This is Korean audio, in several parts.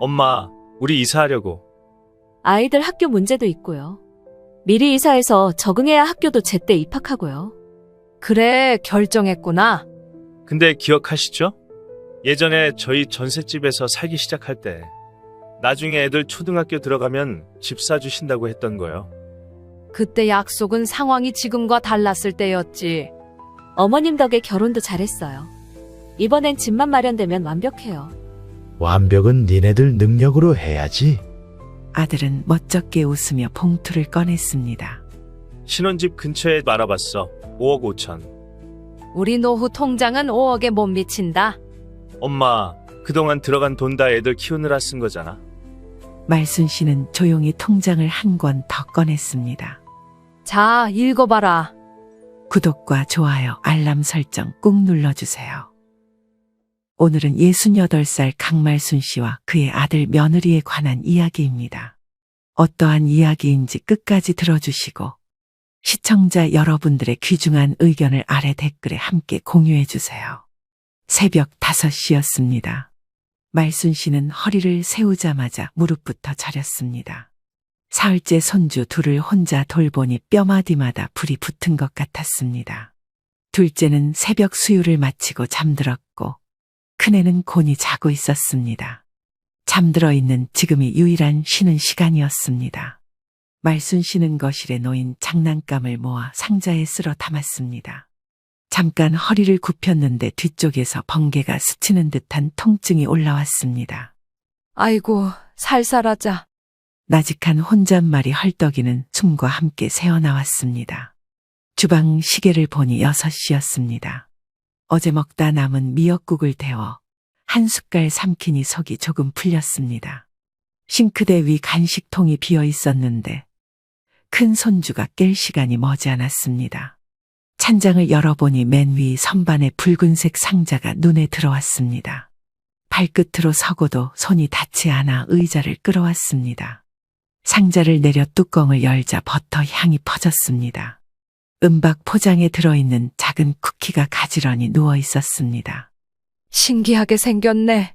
엄마, 우리 이사하려고. 아이들 학교 문제도 있고요. 미리 이사해서 적응해야 학교도 제때 입학하고요. 그래, 결정했구나. 근데 기억하시죠? 예전에 저희 전셋집에서 살기 시작할 때 나중에 애들 초등학교 들어가면 집 사주신다고 했던 거요. 그때 약속은 상황이 지금과 달랐을 때였지. 어머님 덕에 결혼도 잘했어요. 이번엔 집만 마련되면 완벽해요. 완벽은 니네들 능력으로 해야지. 아들은 멋쩍게 웃으며 봉투를 꺼냈습니다. 신혼집 근처에 알아봤어. 5억 5천. 우리 노후 통장은 5억에 못 미친다. 엄마, 그동안 들어간 돈 다 애들 키우느라 쓴 거잖아. 말순 씨는 조용히 통장을 한 권 더 꺼냈습니다. 자, 읽어봐라. 구독과 좋아요, 알람 설정 꾹 눌러주세요. 오늘은 68살 강말순 씨와 그의 아들 며느리에 관한 이야기입니다. 어떠한 이야기인지 끝까지 들어주시고 시청자 여러분들의 귀중한 의견을 아래 댓글에 함께 공유해주세요. 새벽 5시였습니다. 말순 씨는 허리를 세우자마자 무릎부터 저렸습니다. 사흘째 손주 둘을 혼자 돌보니 뼈마디마다 불이 붙은 것 같았습니다. 둘째는 새벽 수유를 마치고 잠들었고 큰애는 곤히 자고 있었습니다. 잠들어 있는 지금이 유일한 쉬는 시간이었습니다. 말순 씨는 거실에 놓인 장난감을 모아 상자에 쓸어 담았습니다. 잠깐 허리를 굽혔는데 뒤쪽에서 번개가 스치는 듯한 통증이 올라왔습니다. 아이고, 살살하자. 나직한 혼잣말이 헐떡이는 숨과 함께 새어나왔습니다. 주방 시계를 보니 6시였습니다. 어제 먹다 남은 미역국을 데워 한 숟갈 삼키니 속이 조금 풀렸습니다. 싱크대 위 간식통이 비어 있었는데 큰 손주가 깰 시간이 머지않았습니다. 찬장을 열어보니 맨 위 선반에 붉은색 상자가 눈에 들어왔습니다. 발끝으로 서고도 손이 닿지 않아 의자를 끌어왔습니다. 상자를 내려 뚜껑을 열자 버터 향이 퍼졌습니다. 은박 포장에 들어있는 작은 쿠키가 가지런히 누워 있었습니다. 신기하게 생겼네.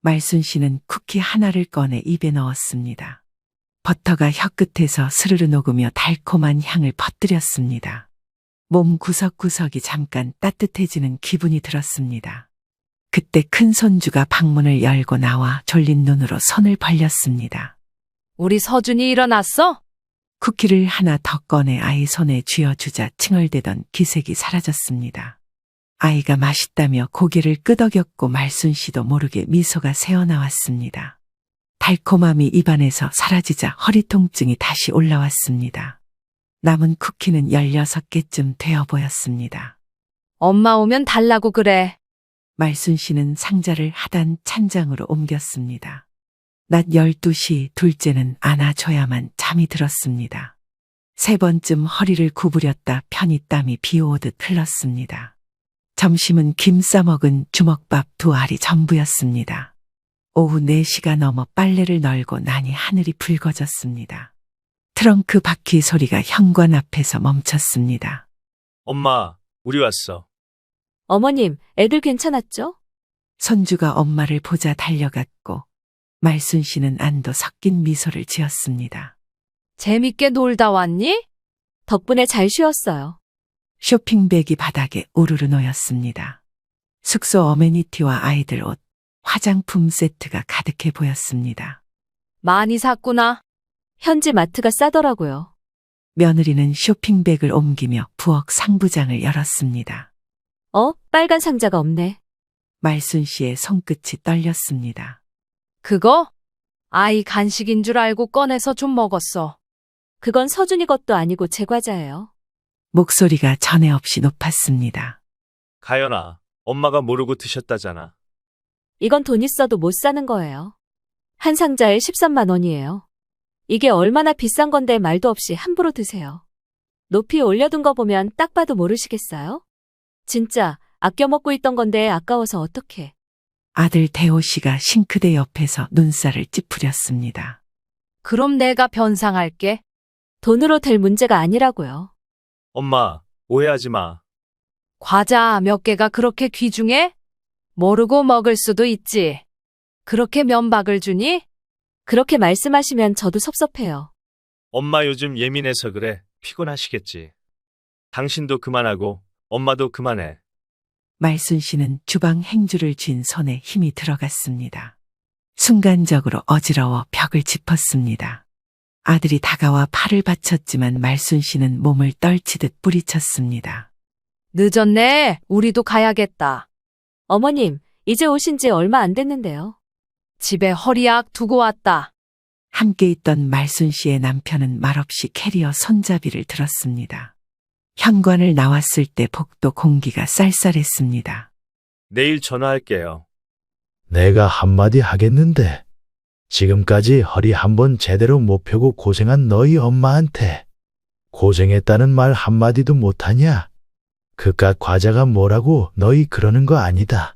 말순 씨는 쿠키 하나를 꺼내 입에 넣었습니다. 버터가 혀끝에서 스르르 녹으며 달콤한 향을 퍼뜨렸습니다. 몸 구석구석이 잠깐 따뜻해지는 기분이 들었습니다. 그때 큰 손주가 방문을 열고 나와 졸린 눈으로 손을 벌렸습니다. 우리 서준이 일어났어? 쿠키를 하나 더 꺼내 아이 손에 쥐어주자 칭얼대던 기색이 사라졌습니다. 아이가 맛있다며 고개를 끄덕였고 말순 씨도 모르게 미소가 새어나왔습니다. 달콤함이 입안에서 사라지자 허리 통증이 다시 올라왔습니다. 남은 쿠키는 16개쯤 되어 보였습니다. 엄마 오면 달라고 그래. 말순 씨는 상자를 하단 찬장으로 옮겼습니다. 낮 12시 둘째는 안아줘야만 잠이 들었습니다. 3번쯤 허리를 구부렸다 편히 땀이 비오듯 흘렀습니다. 점심은 김 싸먹은 주먹밥 2알이 전부였습니다. 오후 4시가 넘어 빨래를 널고 나니 하늘이 붉어졌습니다. 트렁크 바퀴 소리가 현관 앞에서 멈췄습니다. 엄마, 우리 왔어. 어머님, 애들 괜찮았죠? 손주가 엄마를 보자 달려갔고 말순 씨는 안도 섞인 미소를 지었습니다. 재밌게 놀다 왔니? 덕분에 잘 쉬었어요. 쇼핑백이 바닥에 우르르 놓였습니다. 숙소 어메니티와 아이들 옷, 화장품 세트가 가득해 보였습니다. 많이 샀구나. 현지 마트가 싸더라고요. 며느리는 쇼핑백을 옮기며 부엌 상부장을 열었습니다. 빨간 상자가 없네. 말순 씨의 손끝이 떨렸습니다. 그거? 아이 간식인 줄 알고 꺼내서 좀 먹었어. 그건 서준이 것도 아니고 제 과자예요. 목소리가 전에 없이 높았습니다. 가연아, 엄마가 모르고 드셨다잖아. 이건 돈 있어도 못 사는 거예요. 한 상자에 13만 원이에요. 이게 얼마나 비싼 건데 말도 없이 함부로 드세요. 높이 올려둔 거 보면 딱 봐도 모르시겠어요? 진짜 아껴 먹고 있던 건데 아까워서 어떡해. 아들 대호 씨가 싱크대 옆에서 눈살을 찌푸렸습니다. 그럼 내가 변상할게. 돈으로 될 문제가 아니라고요. 엄마, 오해하지 마. 과자 몇 개가 그렇게 귀중해? 모르고 먹을 수도 있지. 그렇게 면박을 주니? 그렇게 말씀하시면 저도 섭섭해요. 엄마 요즘 예민해서 그래. 피곤하시겠지. 당신도 그만하고 엄마도 그만해. 말순 씨는 주방 행주를 쥔 손에 힘이 들어갔습니다. 순간적으로 어지러워 벽을 짚었습니다. 아들이 다가와 팔을 받쳤지만 말순 씨는 몸을 떨치듯 뿌리쳤습니다. 늦었네. 우리도 가야겠다. 어머님, 이제 오신 지 얼마 안 됐는데요. 집에 허리약 두고 왔다. 함께 있던 말순 씨의 남편은 말없이 캐리어 손잡이를 들었습니다. 현관을 나왔을 때 복도 공기가 쌀쌀했습니다. 내일 전화할게요. 내가 한마디 하겠는데 지금까지 허리 한번 제대로 못 펴고 고생한 너희 엄마한테 고생했다는 말 한마디도 못하냐? 그깟 과자가 뭐라고 너희 그러는 거 아니다.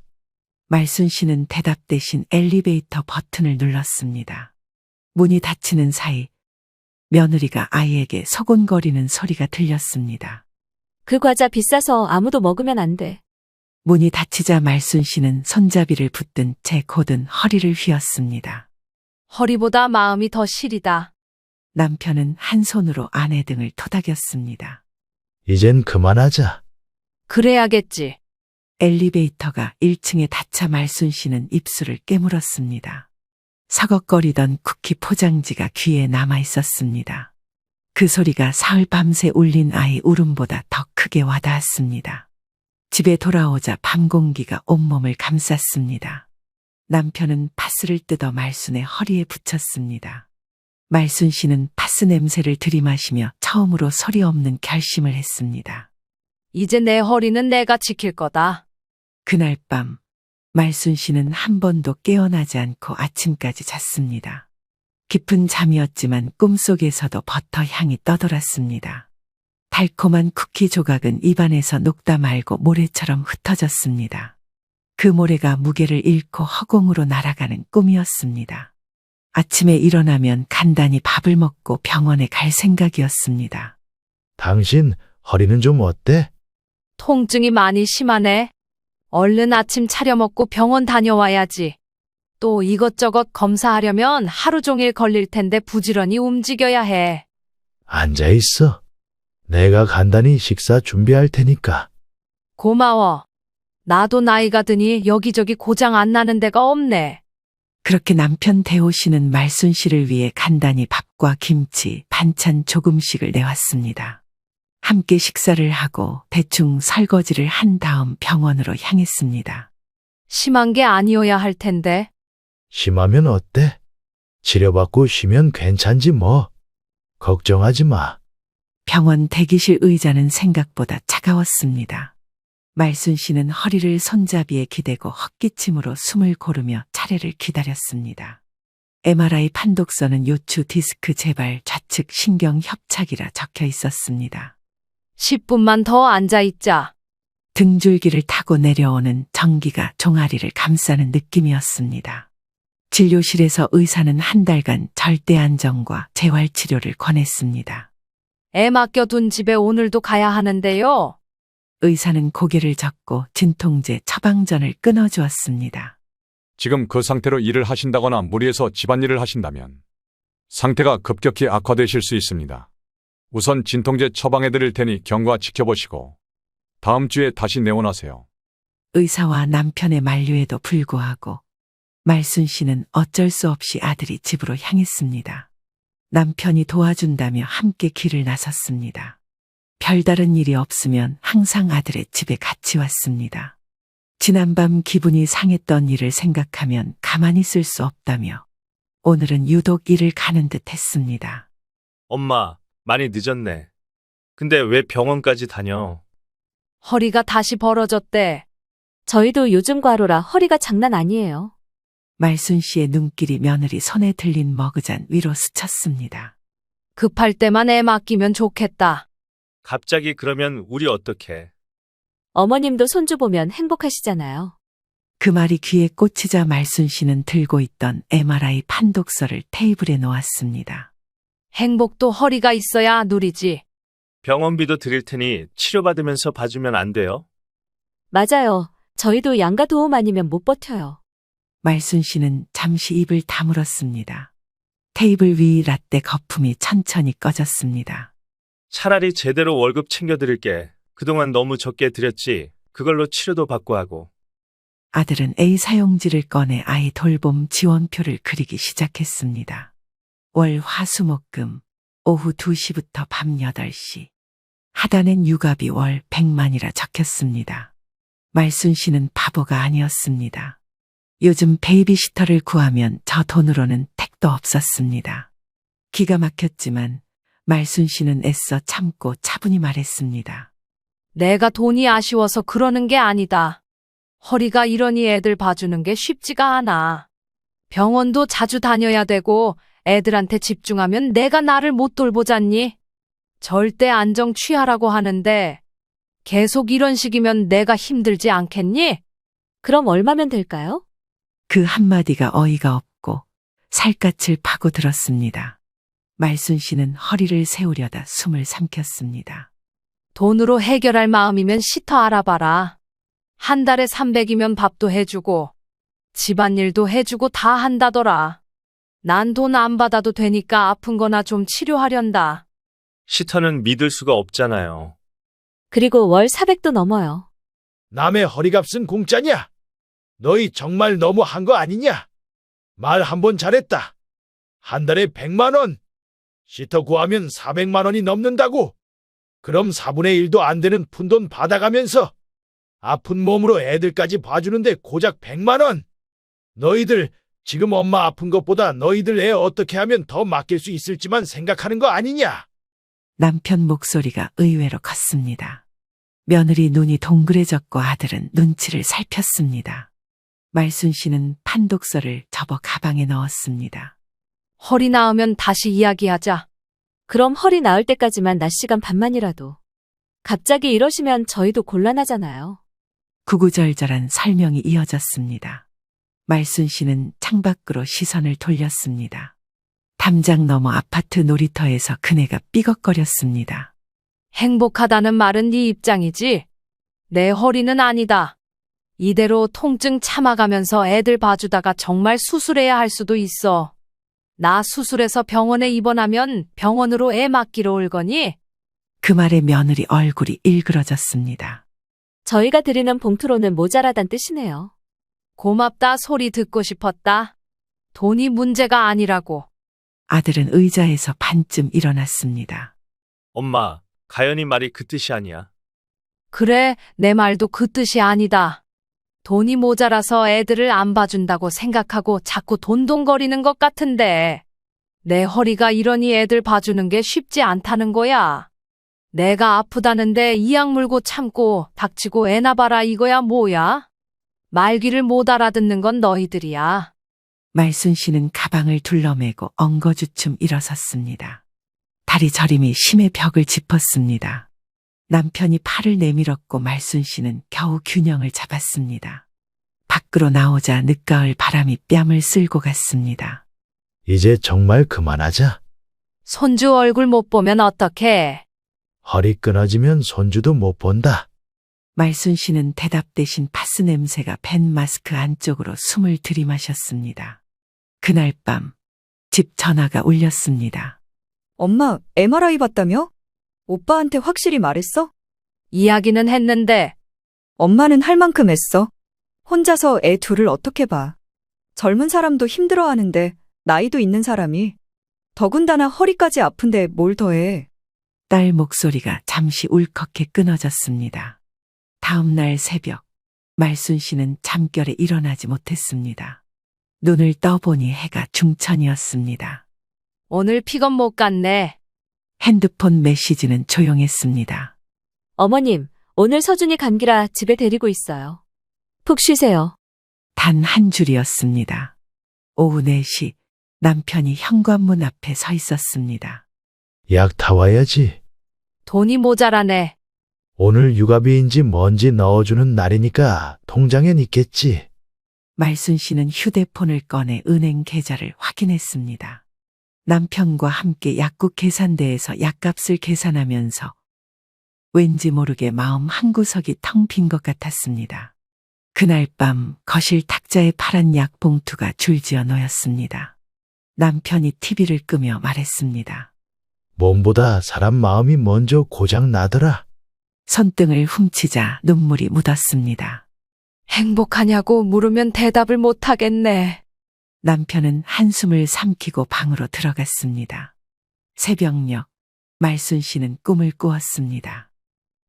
말순 씨는 대답 대신 엘리베이터 버튼을 눌렀습니다. 문이 닫히는 사이 며느리가 아이에게 소곤거리는 소리가 들렸습니다. 그 과자 비싸서 아무도 먹으면 안 돼. 문이 닫히자 말순 씨는 손잡이를 붙든 채 곧은 허리를 휘었습니다. 허리보다 마음이 더 시리다. 남편은 한 손으로 아내 등을 토닥였습니다. 이젠 그만하자. 그래야겠지. 엘리베이터가 1층에 닫자 말순 씨는 입술을 깨물었습니다. 서걱거리던 쿠키 포장지가 귀에 남아 있었습니다. 그 소리가 사흘 밤새 울린 아이 울음보다 더 크게 와닿았습니다. 집에 돌아오자 밤 공기가 온몸을 감쌌습니다. 남편은 파스를 뜯어 말순의 허리에 붙였습니다. 말순 씨는 파스 냄새를 들이마시며 처음으로 소리 없는 결심을 했습니다. 이제 내 허리는 내가 지킬 거다. 그날 밤 말순 씨는 한 번도 깨어나지 않고 아침까지 잤습니다. 깊은 잠이었지만 꿈속에서도 버터 향이 떠돌았습니다. 달콤한 쿠키 조각은 입안에서 녹다 말고 모래처럼 흩어졌습니다. 그 모래가 무게를 잃고 허공으로 날아가는 꿈이었습니다. 아침에 일어나면 간단히 밥을 먹고 병원에 갈 생각이었습니다. 당신 허리는 좀 어때? 통증이 많이 심하네. 얼른 아침 차려 먹고 병원 다녀와야지. 또 이것저것 검사하려면 하루 종일 걸릴 텐데 부지런히 움직여야 해. 앉아 있어. 내가 간단히 식사 준비할 테니까. 고마워. 나도 나이가 드니 여기저기 고장 안 나는 데가 없네. 그렇게 남편 대호 씨는 말순 씨를 위해 간단히 밥과 김치, 반찬 조금씩을 내왔습니다. 함께 식사를 하고 대충 설거지를 한 다음 병원으로 향했습니다. 심한 게 아니어야 할 텐데. 심하면 어때? 치료받고 쉬면 괜찮지 뭐. 걱정하지 마. 병원 대기실 의자는 생각보다 차가웠습니다. 말순 씨는 허리를 손잡이에 기대고 헛기침으로 숨을 고르며 차례를 기다렸습니다. MRI 판독서는 요추 디스크 재발 좌측 신경 협착이라 적혀 있었습니다. 10분만 더 앉아있자. 등줄기를 타고 내려오는 전기가 종아리를 감싸는 느낌이었습니다. 진료실에서 의사는 한 달간 절대 안정과 재활치료를 권했습니다. 애 맡겨둔 집에 오늘도 가야 하는데요. 의사는 고개를 젓고 진통제 처방전을 끊어주었습니다. 지금 그 상태로 일을 하신다거나 무리해서 집안일을 하신다면 상태가 급격히 악화되실 수 있습니다. 우선 진통제 처방해 드릴 테니 경과 지켜보시고 다음 주에 다시 내원하세요. 의사와 남편의 만류에도 불구하고 말순 씨는 어쩔 수 없이 아들이 집으로 향했습니다. 남편이 도와준다며 함께 길을 나섰습니다. 별다른 일이 없으면 항상 아들의 집에 같이 왔습니다. 지난밤 기분이 상했던 일을 생각하면 가만히 있을 수 없다며 오늘은 유독 일을 가는 듯 했습니다. 엄마, 많이 늦었네. 근데 왜 병원까지 다녀? 허리가 다시 벌어졌대. 저희도 요즘 과로라 허리가 장난 아니에요. 말순 씨의 눈길이 며느리 손에 들린 머그잔 위로 스쳤습니다. 급할 때만 애 맡기면 좋겠다. 갑자기 그러면 우리 어떡해? 어머님도 손주 보면 행복하시잖아요. 그 말이 귀에 꽂히자 말순 씨는 들고 있던 MRI 판독서를 테이블에 놓았습니다. 행복도 허리가 있어야 누리지. 병원비도 드릴 테니 치료받으면서 봐주면 안 돼요? 맞아요. 저희도 양가 도움 아니면 못 버텨요. 말순 씨는 잠시 입을 다물었습니다. 테이블 위 라떼 거품이 천천히 꺼졌습니다. 차라리 제대로 월급 챙겨드릴게. 그동안 너무 적게 드렸지. 그걸로 치료도 받고 하고. 아들은 A 사용지를 꺼내 아이 돌봄 지원표를 그리기 시작했습니다. 월 화수목금 오후 2시부터 밤 8시. 하단엔 육아비 월 100만이라 적혔습니다. 말순 씨는 바보가 아니었습니다. 요즘 베이비시터를 구하면 저 돈으로는 택도 없었습니다. 기가 막혔지만 말순 씨는 애써 참고 차분히 말했습니다. 내가 돈이 아쉬워서 그러는 게 아니다. 허리가 이러니 애들 봐주는 게 쉽지가 않아. 병원도 자주 다녀야 되고 애들한테 집중하면 내가 나를 못 돌보잖니? 절대 안정 취하라고 하는데 계속 이런 식이면 내가 힘들지 않겠니? 그럼 얼마면 될까요? 그 한마디가 어이가 없고 살갗을 파고들었습니다. 말순 씨는 허리를 세우려다 숨을 삼켰습니다. 돈으로 해결할 마음이면 시터 알아봐라. 한 달에 300이면 밥도 해주고 집안일도 해주고 다 한다더라. 난 돈 안 받아도 되니까 아픈 거나 좀 치료하련다. 시터는 믿을 수가 없잖아요. 그리고 월 400도 넘어요. 남의 허리값은 공짜냐? 너희 정말 너무 한 거 아니냐? 말 한 번 잘했다. 한 달에 100만 원. 시터 구하면 400만 원이 넘는다고. 그럼 4분의 1도 안 되는 푼돈 받아가면서 아픈 몸으로 애들까지 봐주는데 고작 100만 원. 너희들 지금 엄마 아픈 것보다 너희들 애 어떻게 하면 더 맡길 수 있을지만 생각하는 거 아니냐? 남편 목소리가 의외로 컸습니다. 며느리 눈이 동그래졌고 아들은 눈치를 살폈습니다. 말순 씨는 판독서를 접어 가방에 넣었습니다. 허리 나으면 다시 이야기하자. 그럼 허리 나을 때까지만 낮 시간 반만이라도. 갑자기 이러시면 저희도 곤란하잖아요. 구구절절한 설명이 이어졌습니다. 말순 씨는 창밖으로 시선을 돌렸습니다. 담장 너머 아파트 놀이터에서 그네가 삐걱거렸습니다. 행복하다는 말은 네 입장이지. 내 허리는 아니다. 이대로 통증 참아가면서 애들 봐주다가 정말 수술해야 할 수도 있어. 나 수술해서 병원에 입원하면 병원으로 애 맡기러 올 거니? 그 말에 며느리 얼굴이 일그러졌습니다. 저희가 드리는 봉투로는 모자라단 뜻이네요. 고맙다 소리 듣고 싶었다. 돈이 문제가 아니라고. 아들은 의자에서 반쯤 일어났습니다. 엄마, 가연이 말이 그 뜻이 아니야. 그래, 내 말도 그 뜻이 아니다. 돈이 모자라서 애들을 안 봐준다고 생각하고 자꾸 돈돈거리는 것 같은데. 내 허리가 이러니 애들 봐주는 게 쉽지 않다는 거야. 내가 아프다는데 이악 물고 참고 닥치고 애나 봐라 이거야 뭐야? 말귀를 못 알아듣는 건 너희들이야. 말순 씨는 가방을 둘러매고 엉거주춤 일어섰습니다. 다리 저림이 심해 벽을 짚었습니다. 남편이 팔을 내밀었고 말순 씨는 겨우 균형을 잡았습니다. 밖으로 나오자 늦가을 바람이 뺨을 쓸고 갔습니다. 이제 정말 그만하자. 손주 얼굴 못 보면 어떡해? 허리 끊어지면 손주도 못 본다. 말순 씨는 대답 대신 파스 냄새가 밴 마스크 안쪽으로 숨을 들이마셨습니다. 그날 밤 집 전화가 울렸습니다. 엄마, MRI 봤다며? 오빠한테 확실히 말했어? 이야기는 했는데 엄마는 할 만큼 했어. 혼자서 애 둘을 어떻게 봐. 젊은 사람도 힘들어하는데 나이도 있는 사람이. 더군다나 허리까지 아픈데 뭘 더해. 딸 목소리가 잠시 울컥해 끊어졌습니다. 다음 날 새벽, 말순 씨는 잠결에 일어나지 못했습니다. 눈을 떠보니 해가 중천이었습니다. 오늘 픽업 못 갔네. 핸드폰 메시지는 조용했습니다. 어머님, 오늘 서준이 감기라 집에 데리고 있어요. 푹 쉬세요. 단 한 줄이었습니다. 오후 4시 남편이 현관문 앞에 서 있었습니다. 약 타와야지. 돈이 모자라네. 오늘 육아비인지 뭔지 넣어주는 날이니까 통장엔 있겠지. 말순 씨는 휴대폰을 꺼내 은행 계좌를 확인했습니다. 남편과 함께 약국 계산대에서 약값을 계산하면서 왠지 모르게 마음 한구석이 텅 빈 것 같았습니다. 그날 밤 거실 탁자에 파란 약 봉투가 줄지어 놓였습니다. 남편이 TV를 끄며 말했습니다. 몸보다 사람 마음이 먼저 고장 나더라. 손등을 훔치자 눈물이 묻었습니다. 행복하냐고 물으면 대답을 못하겠네. 남편은 한숨을 삼키고 방으로 들어갔습니다. 새벽녘 말순 씨는 꿈을 꾸었습니다.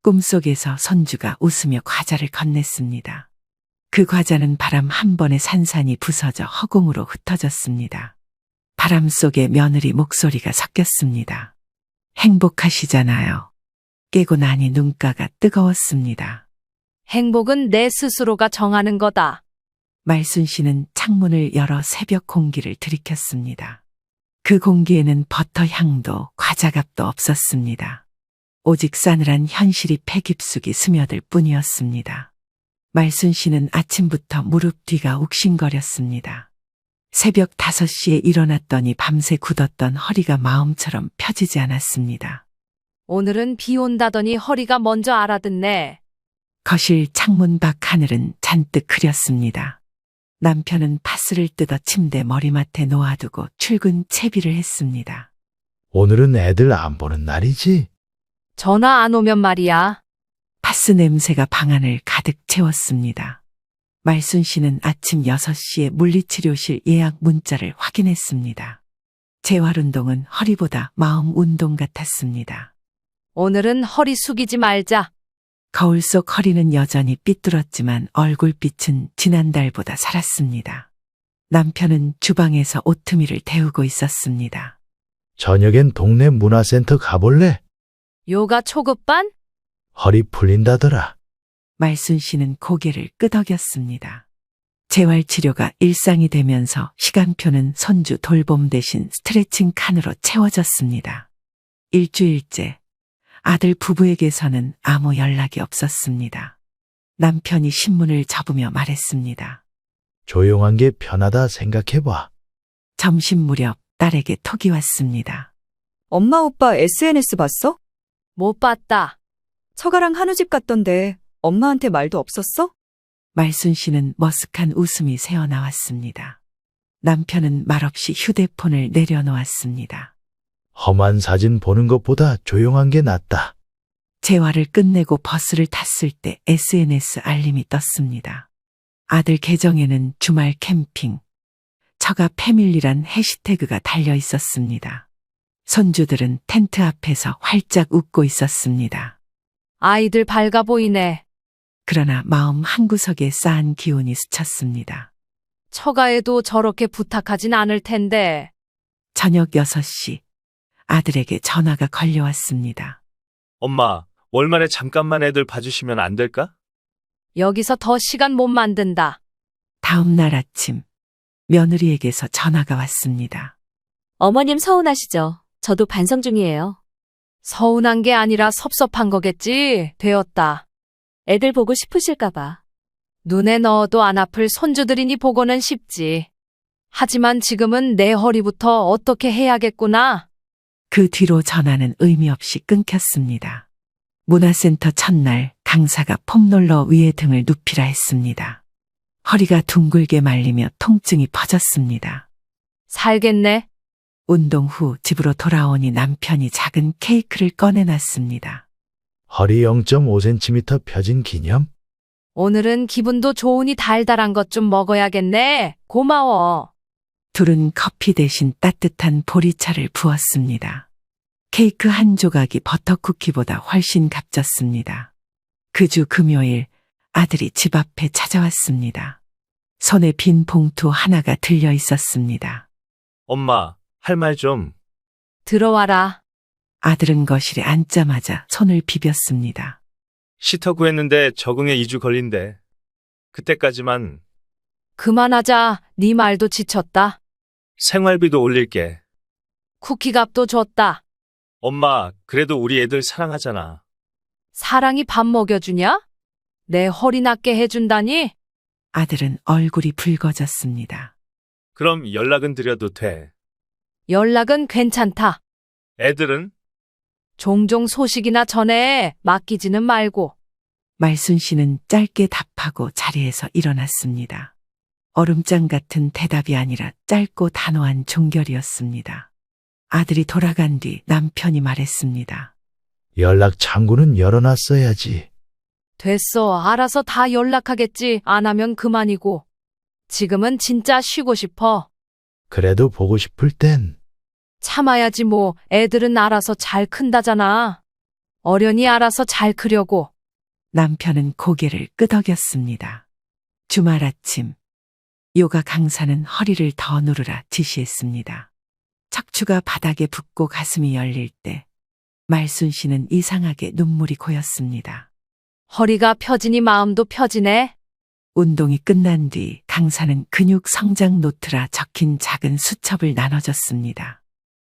꿈속에서 손주가 웃으며 과자를 건넸습니다. 그 과자는 바람 한 번에 산산이 부서져 허공으로 흩어졌습니다. 바람 속에 며느리 목소리가 섞였습니다. 행복하시잖아요. 깨고 나니 눈가가 뜨거웠습니다. 행복은 내 스스로가 정하는 거다. 말순 씨는 창문을 열어 새벽 공기를 들이켰습니다. 그 공기에는 버터 향도 과자 값도 없었습니다. 오직 싸늘한 현실이 폐 깊숙이 스며들 뿐이었습니다. 말순 씨는 아침부터 무릎 뒤가 욱신거렸습니다. 새벽 5시에 일어났더니 밤새 굳었던 허리가 마음처럼 펴지지 않았습니다. 오늘은 비 온다더니 허리가 먼저 알아듣네. 거실 창문 밖 하늘은 잔뜩 흐렸습니다. 남편은 파스를 뜯어 침대 머리맡에 놓아두고 출근 채비를 했습니다. 오늘은 애들 안 보는 날이지? 전화 안 오면 말이야. 파스 냄새가 방 안을 가득 채웠습니다. 말순 씨는 아침 6시에 물리치료실 예약 문자를 확인했습니다. 재활운동은 허리보다 마음 운동 같았습니다. 오늘은 허리 숙이지 말자. 거울 속 허리는 여전히 삐뚤었지만 얼굴빛은 지난달보다 살았습니다. 남편은 주방에서 오트밀을 데우고 있었습니다. 저녁엔 동네 문화센터 가볼래? 요가 초급반? 허리 풀린다더라. 말순 씨는 고개를 끄덕였습니다. 재활치료가 일상이 되면서 시간표는 손주 돌봄 대신 스트레칭 칸으로 채워졌습니다. 일주일째 아들 부부에게서는 아무 연락이 없었습니다. 남편이 신문을 접으며 말했습니다. 조용한 게 편하다 생각해봐. 점심 무렵 딸에게 톡이 왔습니다. 엄마 오빠 SNS 봤어? 못 봤다. 처가랑 한우집 갔던데 엄마한테 말도 없었어? 말순 씨는 머쓱한 웃음이 새어나왔습니다. 남편은 말없이 휴대폰을 내려놓았습니다. 험한 사진 보는 것보다 조용한 게 낫다. 재활을 끝내고 버스를 탔을 때 SNS 알림이 떴습니다. 아들 계정에는 주말 캠핑, 처가 패밀리란 해시태그가 달려 있었습니다. 손주들은 텐트 앞에서 활짝 웃고 있었습니다. 아이들 밝아 보이네. 그러나 마음 한구석에 쌓은 기운이 스쳤습니다. 처가에도 저렇게 부탁하진 않을 텐데. 저녁 6시 아들에게 전화가 걸려왔습니다. 엄마, 월말에 잠깐만 애들 봐주시면 안 될까? 여기서 더 시간 못 만든다. 다음 날 아침 며느리에게서 전화가 왔습니다. 어머님 서운하시죠? 저도 반성 중이에요. 서운한 게 아니라 섭섭한 거겠지. 되었다. 애들 보고 싶으실까봐. 눈에 넣어도 안 아플 손주들이니 보고는 쉽지. 하지만 지금은 내 허리부터 어떻게 해야겠구나. 그 뒤로 전화는 의미 없이 끊겼습니다. 문화센터 첫날 강사가 폼롤러 위에 등을 눕히라 했습니다. 허리가 둥글게 말리며 통증이 퍼졌습니다. 살겠네. 운동 후 집으로 돌아오니 남편이 작은 케이크를 꺼내놨습니다. 허리 0.5cm 펴진 기념? 오늘은 기분도 좋으니 달달한 것 좀 먹어야겠네. 고마워. 둘은 커피 대신 따뜻한 보리차를 부었습니다. 케이크 한 조각이 버터쿠키보다 훨씬 값졌습니다. 그 주 금요일 아들이 집 앞에 찾아왔습니다. 손에 빈 봉투 하나가 들려 있었습니다. 엄마, 할 말 좀. 들어와라. 아들은 거실에 앉자마자 손을 비볐습니다. 시터 구했는데 적응에 2주 걸린대. 그때까지만 그만하자. 네 말도 지쳤다. 생활비도 올릴게. 쿠키 값도 줬다. 엄마, 그래도 우리 애들 사랑하잖아. 사랑이 밥 먹여주냐? 내 허리 낫게 해준다니? 아들은 얼굴이 붉어졌습니다. 그럼 연락은 드려도 돼. 연락은 괜찮다. 애들은? 종종 소식이나 전해. 맡기지는 말고. 말순 씨는 짧게 답하고 자리에서 일어났습니다. 얼음장 같은 대답이 아니라 짧고 단호한 종결이었습니다. 아들이 돌아간 뒤 남편이 말했습니다. 연락 창구는 열어놨어야지. 됐어. 알아서 다 연락하겠지. 안 하면 그만이고. 지금은 진짜 쉬고 싶어. 그래도 보고 싶을 땐 참아야지 뭐. 애들은 알아서 잘 큰다잖아. 어련히 알아서 잘 크려고. 남편은 고개를 끄덕였습니다. 주말 아침, 요가 강사는 허리를 더 누르라 지시했습니다. 척추가 바닥에 붙고 가슴이 열릴 때 말순 씨는 이상하게 눈물이 고였습니다. 허리가 펴지니 마음도 펴지네. 운동이 끝난 뒤 강사는 근육 성장 노트라 적힌 작은 수첩을 나눠줬습니다.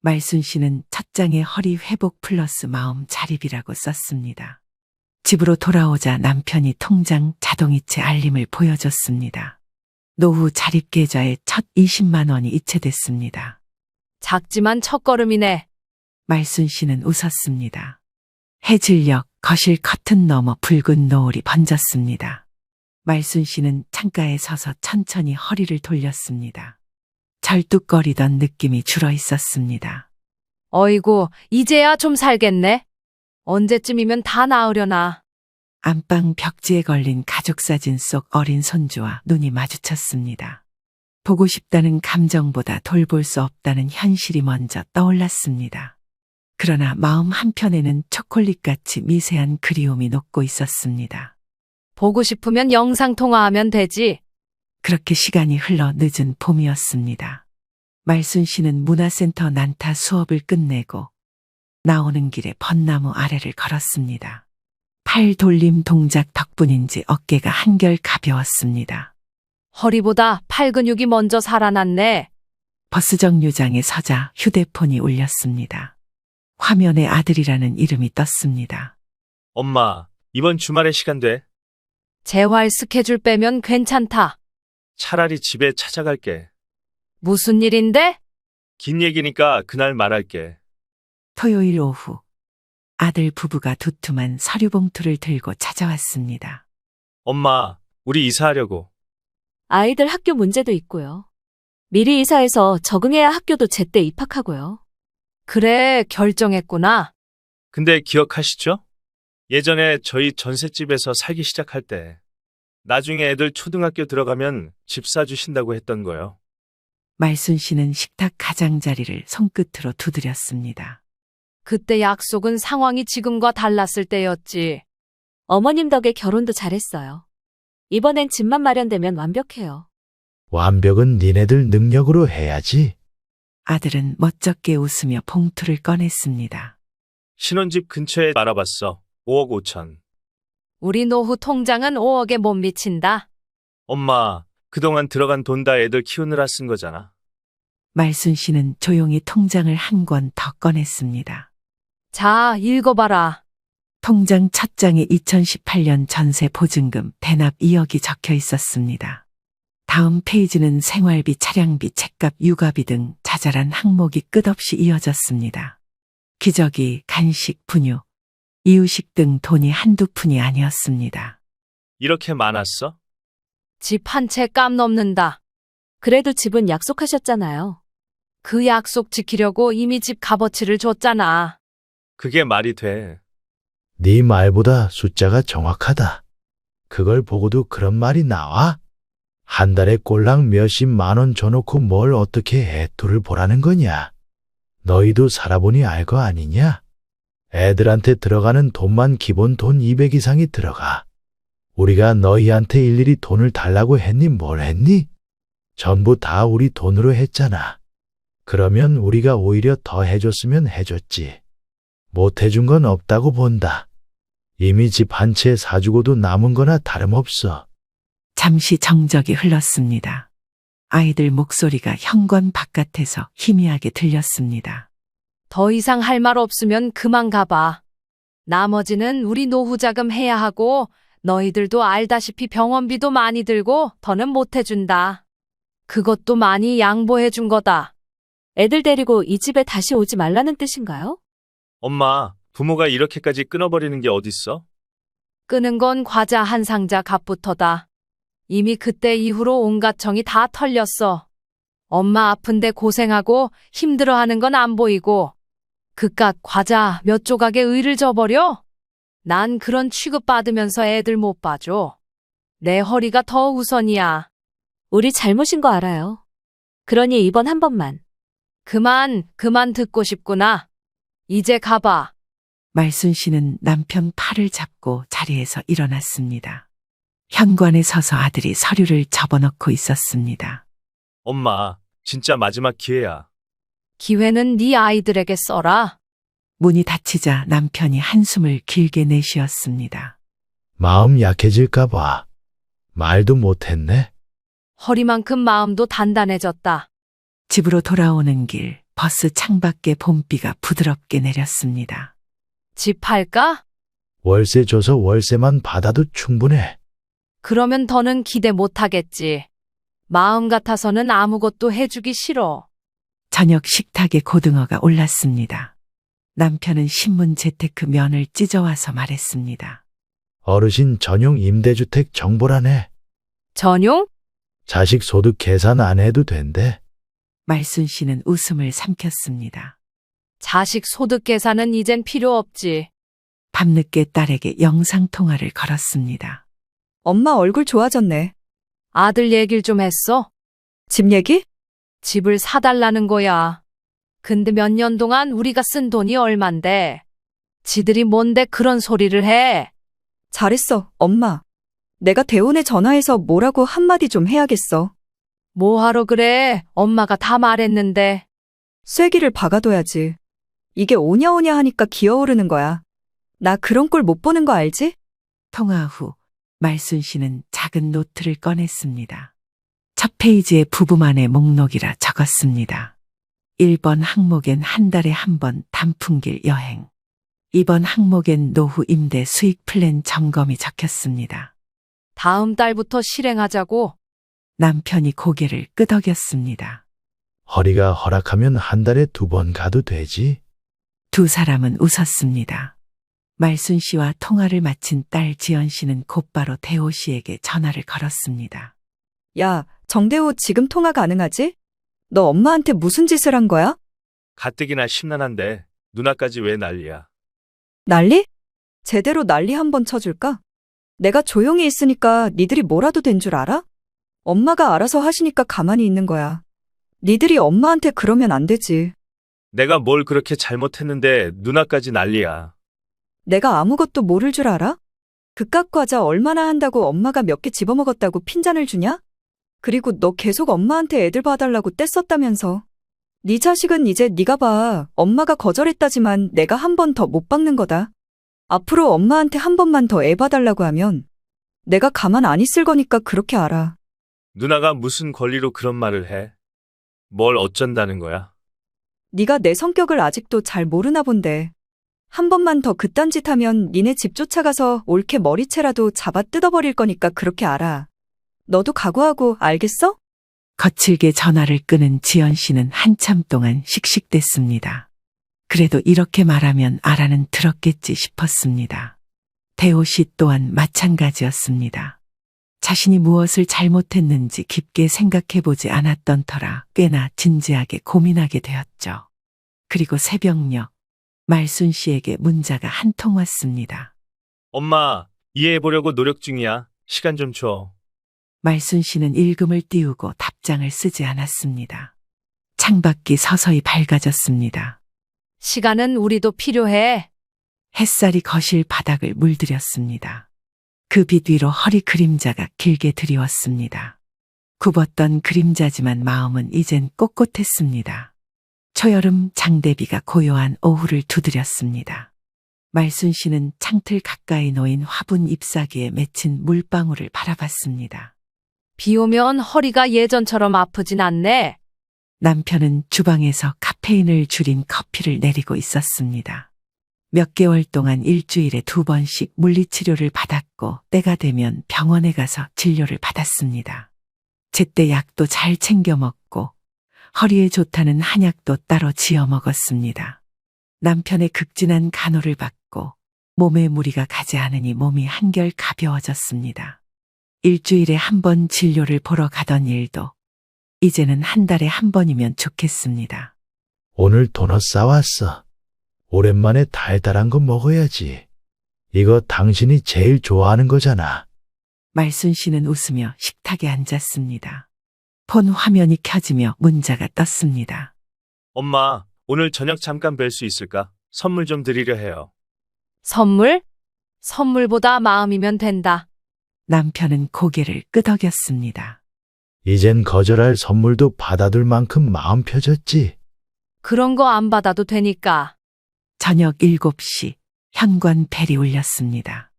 말순 씨는 첫 장에 허리 회복 플러스 마음 자립이라고 썼습니다. 집으로 돌아오자 남편이 통장 자동이체 알림을 보여줬습니다. 노후 자립 계좌에 첫 20만 원이 이체됐습니다. 작지만 첫걸음이네. 말순 씨는 웃었습니다. 해질녘 거실 커튼 너머 붉은 노을이 번졌습니다. 말순 씨는 창가에 서서 천천히 허리를 돌렸습니다. 절뚝거리던 느낌이 줄어 있었습니다. 어이구, 이제야 좀 살겠네. 언제쯤이면 다 나으려나. 안방 벽지에 걸린 가족 사진 속 어린 손주와 눈이 마주쳤습니다. 보고 싶다는 감정보다 돌볼 수 없다는 현실이 먼저 떠올랐습니다. 그러나 마음 한편에는 초콜릿같이 미세한 그리움이 녹고 있었습니다. 보고 싶으면 영상통화하면 되지. 그렇게 시간이 흘러 늦은 봄이었습니다. 말순 씨는 문화센터 난타 수업을 끝내고 나오는 길에 벚나무 아래를 걸었습니다. 팔 돌림 동작 덕분인지 어깨가 한결 가벼웠습니다. 허리보다 팔 근육이 먼저 살아났네. 버스 정류장에 서자 휴대폰이 울렸습니다. 화면에 아들이라는 이름이 떴습니다. 엄마, 이번 주말에 시간 돼? 재활 스케줄 빼면 괜찮다. 차라리 집에 찾아갈게. 무슨 일인데? 긴 얘기니까 그날 말할게. 토요일 오후 아들 부부가 두툼한 서류 봉투를 들고 찾아왔습니다. 엄마, 우리 이사하려고. 아이들 학교 문제도 있고요. 미리 이사해서 적응해야 학교도 제때 입학하고요. 그래, 결정했구나. 근데 기억하시죠? 예전에 저희 전셋집에서 살기 시작할 때 나중에 애들 초등학교 들어가면 집 사주신다고 했던 거요. 말순 씨는 식탁 가장자리를 손끝으로 두드렸습니다. 그때 약속은 상황이 지금과 달랐을 때였지. 어머님 덕에 결혼도 잘했어요. 이번엔 집만 마련되면 완벽해요. 완벽은 니네들 능력으로 해야지. 아들은 멋쩍게 웃으며 봉투를 꺼냈습니다. 신혼집 근처에 알아봤어. 5억 5천. 우리 노후 통장은 5억에 못 미친다. 엄마, 그동안 들어간 돈 다 애들 키우느라 쓴 거잖아. 말순 씨는 조용히 통장을 한 권 더 꺼냈습니다. 자, 읽어봐라. 통장 첫 장에 2018년 전세 보증금 대납 2억이 적혀 있었습니다. 다음 페이지는 생활비, 차량비, 책값, 육아비 등 자잘한 항목이 끝없이 이어졌습니다. 기저귀, 간식, 분유, 이유식 등 돈이 한두 푼이 아니었습니다. 이렇게 많았어? 집 한 채 깜 넘는다. 그래도 집은 약속하셨잖아요. 그 약속 지키려고 이미 집 값어치를 줬잖아. 그게 말이 돼. 네 말보다 숫자가 정확하다. 그걸 보고도 그런 말이 나와? 한 달에 꼴랑 몇십만 원 줘놓고 뭘 어떻게 애토를 보라는 거냐? 너희도 살아보니 알 거 아니냐? 애들한테 들어가는 돈만 기본 돈 200 이상이 들어가. 우리가 너희한테 일일이 돈을 달라고 했니? 뭘 했니? 전부 다 우리 돈으로 했잖아. 그러면 우리가 오히려 더 해줬으면 해줬지. 못 해준 건 없다고 본다. 이미 집 한 채 사주고도 남은 거나 다름없어. 잠시 정적이 흘렀습니다. 아이들 목소리가 현관 바깥에서 희미하게 들렸습니다. 더 이상 할 말 없으면 그만 가봐. 나머지는 우리 노후 자금 해야 하고 너희들도 알다시피 병원비도 많이 들고 더는 못 해준다. 그것도 많이 양보해 준 거다. 애들 데리고 이 집에 다시 오지 말라는 뜻인가요? 엄마, 부모가 이렇게까지 끊어버리는 게 어딨어? 끄는 건 과자 한 상자 값부터다. 이미 그때 이후로 온갖 정이 다 털렸어. 엄마 아픈데 고생하고 힘들어하는 건 안 보이고 그깟 과자 몇 조각에 의를 져버려? 난 그런 취급받으면서 애들 못 봐줘. 내 허리가 더 우선이야. 우리 잘못인 거 알아요. 그러니 이번 한 번만. 그만 듣고 싶구나. 이제 가봐. 말순 씨는 남편 팔을 잡고 자리에서 일어났습니다. 현관에 서서 아들이 서류를 접어넣고 있었습니다. 엄마, 진짜 마지막 기회야. 기회는 네 아이들에게 써라. 문이 닫히자 남편이 한숨을 길게 내쉬었습니다. 마음 약해질까봐 말도 못했네. 허리만큼 마음도 단단해졌다. 집으로 돌아오는 길 버스 창밖에 봄비가 부드럽게 내렸습니다. 집 팔까? 월세 줘서 월세만 받아도 충분해. 그러면 더는 기대 못하겠지. 마음 같아서는 아무것도 해주기 싫어. 저녁 식탁에 고등어가 올랐습니다. 남편은 신문 재테크 면을 찢어와서 말했습니다. 어르신 전용 임대주택 정보라네. 전용? 자식 소득 계산 안 해도 된대. 말순 씨는 웃음을 삼켰습니다. 자식 소득 계산은 이젠 필요 없지. 밤늦게 딸에게 영상통화를 걸었습니다. 엄마 얼굴 좋아졌네. 아들 얘길 좀 했어? 집 얘기? 집을 사달라는 거야. 근데 몇 년 동안 우리가 쓴 돈이 얼만데. 지들이 뭔데 그런 소리를 해. 잘했어, 엄마. 내가 대원에 전화해서 뭐라고 한마디 좀 해야겠어. 뭐하러 그래? 엄마가 다 말했는데. 쐐기를 박아둬야지. 이게 오냐오냐 하니까 기어오르는 거야. 나 그런 꼴 못 보는 거 알지? 통화 후 말순 씨는 작은 노트를 꺼냈습니다. 첫 페이지에 부부만의 목록이라 적었습니다. 1번 항목엔 한 달에 한 번 단풍길 여행. 2번 항목엔 노후 임대 수익 플랜 점검이 적혔습니다. 다음 달부터 실행하자고. 남편이 고개를 끄덕였습니다. 허리가 허락하면 한 달에 2번 가도 되지. 두 사람은 웃었습니다. 말순 씨와 통화를 마친 딸 지연 씨는 곧바로 대호 씨에게 전화를 걸었습니다. 야, 정대호 지금 통화 가능하지? 너 엄마한테 무슨 짓을 한 거야? 가뜩이나 심란한데 누나까지 왜 난리야. 난리? 제대로 난리 한번 쳐줄까? 내가 조용히 있으니까 니들이 뭐라도 된 줄 알아? 엄마가 알아서 하시니까 가만히 있는 거야. 니들이 엄마한테 그러면 안 되지. 내가 뭘 그렇게 잘못했는데 누나까지 난리야. 내가 아무것도 모를 줄 알아? 그깟 과자 얼마나 한다고 엄마가 몇 개 집어먹었다고 핀잔을 주냐? 그리고 너 계속 엄마한테 애들 봐달라고 떼썼다면서. 네 자식은 이제 네가 봐. 엄마가 거절했다지만 내가 한 번 더 못 박는 거다. 앞으로 엄마한테 한 번만 더 애 봐달라고 하면 내가 가만 안 있을 거니까 그렇게 알아. 누나가 무슨 권리로 그런 말을 해? 뭘 어쩐다는 거야? 네가 내 성격을 아직도 잘 모르나 본데. 한 번만 더 그딴 짓 하면 니네 집 쫓아가서 올케 머리채라도 잡아 뜯어버릴 거니까 그렇게 알아. 너도 각오하고 알겠어? 거칠게 전화를 끄는 지연 씨는 한참 동안 씩씩댔습니다. 그래도 이렇게 말하면 알아는 들었겠지 싶었습니다. 대호 씨 또한 마찬가지였습니다. 자신이 무엇을 잘못했는지 깊게 생각해보지 않았던 터라 꽤나 진지하게 고민하게 되었죠. 그리고 새벽녘 말순 씨에게 문자가 한 통 왔습니다. 엄마, 이해해보려고 노력 중이야. 시간 좀 줘. 말순 씨는 읽음을 띄우고 답장을 쓰지 않았습니다. 창밖이 서서히 밝아졌습니다. 시간은 우리도 필요해. 햇살이 거실 바닥을 물들였습니다. 그 빛 위로 허리 그림자가 길게 드리웠습니다. 굽었던 그림자지만 마음은 이젠 꼿꼿했습니다. 초여름 장대비가 고요한 오후를 두드렸습니다. 말순 씨는 창틀 가까이 놓인 화분 잎사귀에 맺힌 물방울을 바라봤습니다. 비 오면 허리가 예전처럼 아프진 않네. 남편은 주방에서 카페인을 줄인 커피를 내리고 있었습니다. 몇 개월 동안 일주일에 2번씩 물리치료를 받았고 때가 되면 병원에 가서 진료를 받았습니다. 제때 약도 잘 챙겨 먹고 허리에 좋다는 한약도 따로 지어 먹었습니다. 남편의 극진한 간호를 받고 몸에 무리가 가지 않으니 몸이 한결 가벼워졌습니다. 일주일에 한 번 진료를 보러 가던 일도 이제는 한 달에 한 번이면 좋겠습니다. 오늘 도넛 싸왔어. 오랜만에 달달한 거 먹어야지. 이거 당신이 제일 좋아하는 거잖아. 말순 씨는 웃으며 식탁에 앉았습니다. 폰 화면이 켜지며 문자가 떴습니다. 엄마, 오늘 저녁 잠깐 뵐 수 있을까? 선물 좀 드리려 해요. 선물? 선물보다 마음이면 된다. 남편은 고개를 끄덕였습니다. 이젠 거절할 선물도 받아둘 만큼 마음 펴졌지. 그런 거 안 받아도 되니까. 저녁 7시 현관 벨이 울렸습니다.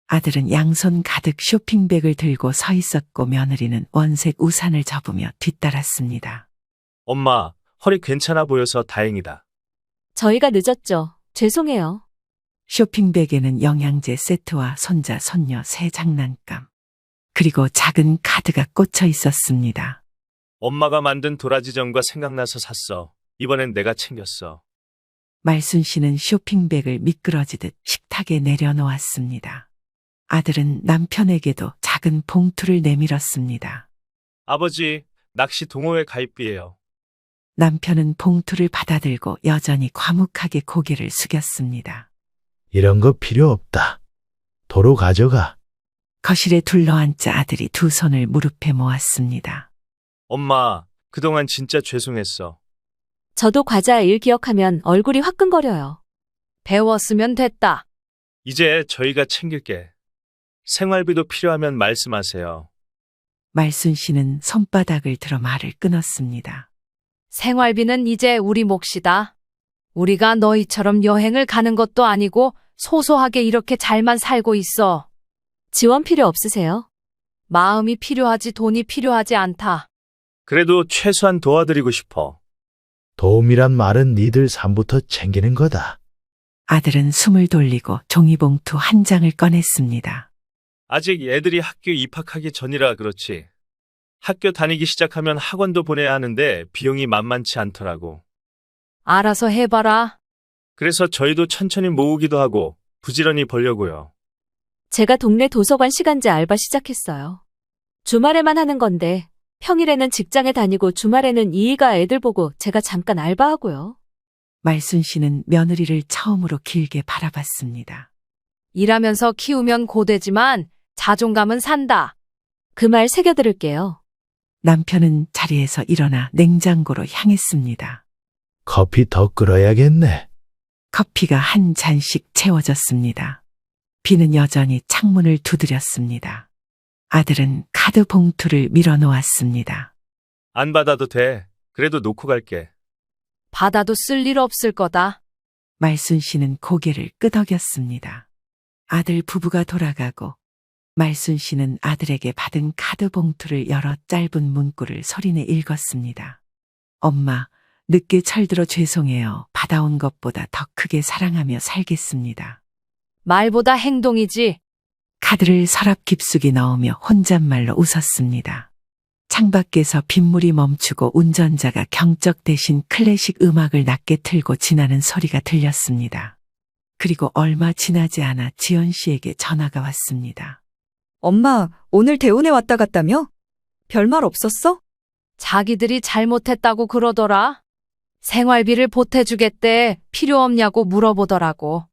아들은 양손 가득 쇼핑백을 들고 서 있었고 며느리는 원색 우산을 접으며 뒤따랐습니다. 엄마, 허리 괜찮아 보여서 다행이다. 저희가 늦었죠. 죄송해요. 쇼핑백에는 영양제 세트와 손자, 손녀 새 장난감, 그리고 작은 카드가 꽂혀 있었습니다. 엄마가 만든 도라지전과 생각나서 샀어. 이번엔 내가 챙겼어. 말순 씨는 쇼핑백을 미끄러지듯 식탁에 내려놓았습니다. 아들은 남편에게도 작은 봉투를 내밀었습니다. 아버지, 낚시 동호회 가입비예요. 남편은 봉투를 받아들고 여전히 과묵하게 고개를 숙였습니다. 이런 거 필요 없다. 도로 가져가. 거실에 둘러앉자 아들이 두 손을 무릎에 모았습니다. 엄마, 그동안 진짜 죄송했어. 저도 과자 일 기억하면 얼굴이 화끈거려요. 배웠으면 됐다. 이제 저희가 챙길게. 생활비도 필요하면 말씀하세요. 말순 씨는 손바닥을 들어 말을 끊었습니다. 생활비는 이제 우리 몫이다. 우리가 너희처럼 여행을 가는 것도 아니고 소소하게 이렇게 잘만 살고 있어. 지원 필요 없으세요? 마음이 필요하지 돈이 필요하지 않다. 그래도 최소한 도와드리고 싶어. 도움이란 말은 니들 삶부터 챙기는 거다. 아들은 숨을 돌리고 종이봉투 한 장을 꺼냈습니다. 아직 애들이 학교 입학하기 전이라 그렇지. 학교 다니기 시작하면 학원도 보내야 하는데 비용이 만만치 않더라고. 알아서 해봐라. 그래서 저희도 천천히 모으기도 하고 부지런히 벌려고요. 제가 동네 도서관 시간제 알바 시작했어요. 주말에만 하는 건데 평일에는 직장에 다니고 주말에는 이희가 애들 보고 제가 잠깐 알바하고요. 말순 씨는 며느리를 처음으로 길게 바라봤습니다. 일하면서 키우면 고되지만 자존감은 산다. 그 말 새겨들을게요. 남편은 자리에서 일어나 냉장고로 향했습니다. 커피 더 끓여야겠네. 커피가 한 잔씩 채워졌습니다. 비는 여전히 창문을 두드렸습니다. 아들은 카드 봉투를 밀어놓았습니다. 안 받아도 돼. 그래도 놓고 갈게. 받아도 쓸 일 없을 거다. 말순 씨는 고개를 끄덕였습니다. 아들 부부가 돌아가고 말순 씨는 아들에게 받은 카드 봉투를 열어 짧은 문구를 소리내 읽었습니다. 엄마, 늦게 철들어 죄송해요. 받아온 것보다 더 크게 사랑하며 살겠습니다. 말보다 행동이지. 카드를 서랍 깊숙이 넣으며 혼잣말로 웃었습니다. 창밖에서 빗물이 멈추고 운전자가 경적 대신 클래식 음악을 낮게 틀고 지나는 소리가 들렸습니다. 그리고 얼마 지나지 않아 지연 씨에게 전화가 왔습니다. 엄마, 오늘 대운에 왔다 갔다며? 별말 없었어? 자기들이 잘못했다고 그러더라. 생활비를 보태주겠대. 필요 없냐고 물어보더라고.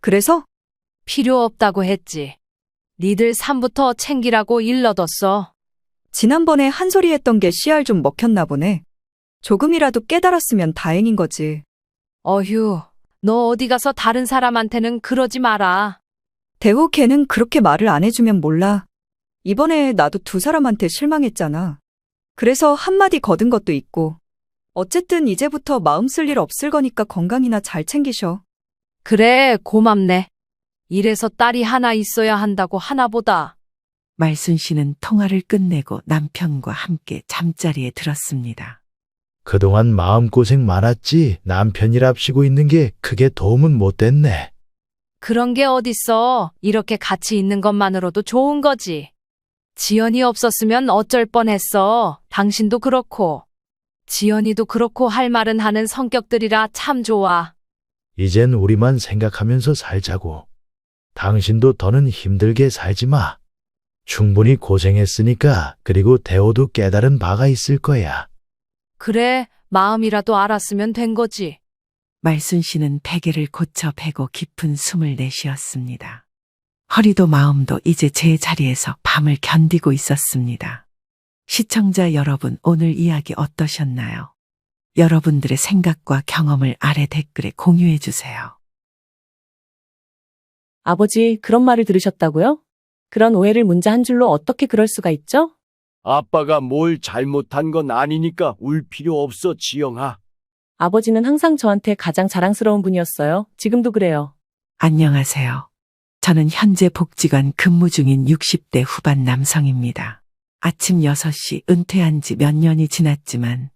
그래서? 필요 없다고 했지. 니들 삶부터 챙기라고 일러뒀어. 지난번에 한 소리 했던 게 씨알 좀 먹혔나 보네. 조금이라도 깨달았으면 다행인 거지. 어휴, 너 어디 가서 다른 사람한테는 그러지 마라. 대호 걔는 그렇게 말을 안 해주면 몰라. 이번에 나도 두 사람한테 실망했잖아. 그래서 한마디 거둔 것도 있고. 어쨌든 이제부터 마음 쓸 일 없을 거니까 건강이나 잘 챙기셔. 그래, 고맙네. 이래서 딸이 하나 있어야 한다고 하나보다. 말순 씨는 통화를 끝내고 남편과 함께 잠자리에 들었습니다. 그동안 마음고생 많았지. 남편이랍시고 있는 게 크게 도움은 못 됐네. 그런 게 어딨어. 이렇게 같이 있는 것만으로도 좋은 거지. 지연이 없었으면 어쩔 뻔했어. 당신도 그렇고. 지연이도 그렇고 할 말은 하는 성격들이라 참 좋아. 이젠 우리만 생각하면서 살자고. 당신도 더는 힘들게 살지 마. 충분히 고생했으니까 그리고 대호도 깨달은 바가 있을 거야. 그래, 마음이라도 알았으면 된 거지. 말순 씨는 베개를 고쳐 베고 깊은 숨을 내쉬었습니다. 허리도 마음도 이제 제 자리에서 밤을 견디고 있었습니다. 시청자 여러분, 오늘 이야기 어떠셨나요? 여러분들의 생각과 경험을 아래 댓글에 공유해 주세요. 아버지, 그런 말을 들으셨다고요? 그런 오해를 문자 한 줄로 어떻게 그럴 수가 있죠? 아빠가 뭘 잘못한 건 아니니까 울 필요 없어, 지영아. 아버지는 항상 저한테 가장 자랑스러운 분이었어요. 지금도 그래요. 안녕하세요. 저는 현재 복지관 근무 중인 60대 후반 남성입니다. 아침 6시 은퇴한 지 몇 년이 지났지만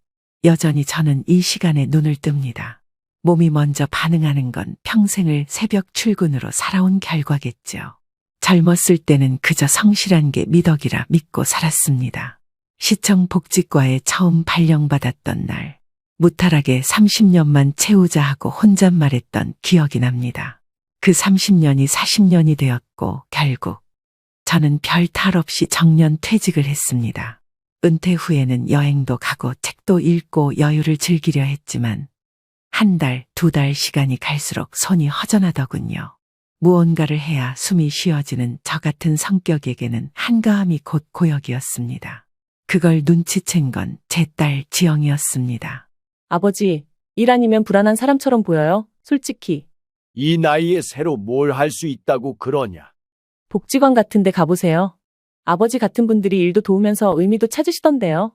여전히 저는 이 시간에 눈을 뜹니다. 몸이 먼저 반응하는 건 평생을 새벽 출근으로 살아온 결과겠죠. 젊었을 때는 그저 성실한 게 미덕이라 믿고 살았습니다. 시청 복지과에 처음 발령받았던 날, 무탈하게 30년만 채우자 하고 혼잣말했던 기억이 납니다. 그 30년이 40년이 되었고 결국 저는 별 탈 없이 정년 퇴직을 했습니다. 은퇴 후에는 여행도 가고 책도 읽고 여유를 즐기려 했지만 한 달, 2달 시간이 갈수록 손이 허전하더군요. 무언가를 해야 숨이 쉬어지는 저 같은 성격에게는 한가함이 곧 고역이었습니다. 그걸 눈치챈 건 제 딸 지영이었습니다. 아버지, 일 아니면 불안한 사람처럼 보여요. 솔직히. 이 나이에 새로 뭘 할 수 있다고 그러냐? 복지관 같은 데 가보세요. 아버지 같은 분들이 일도 도우면서 의미도 찾으시던데요.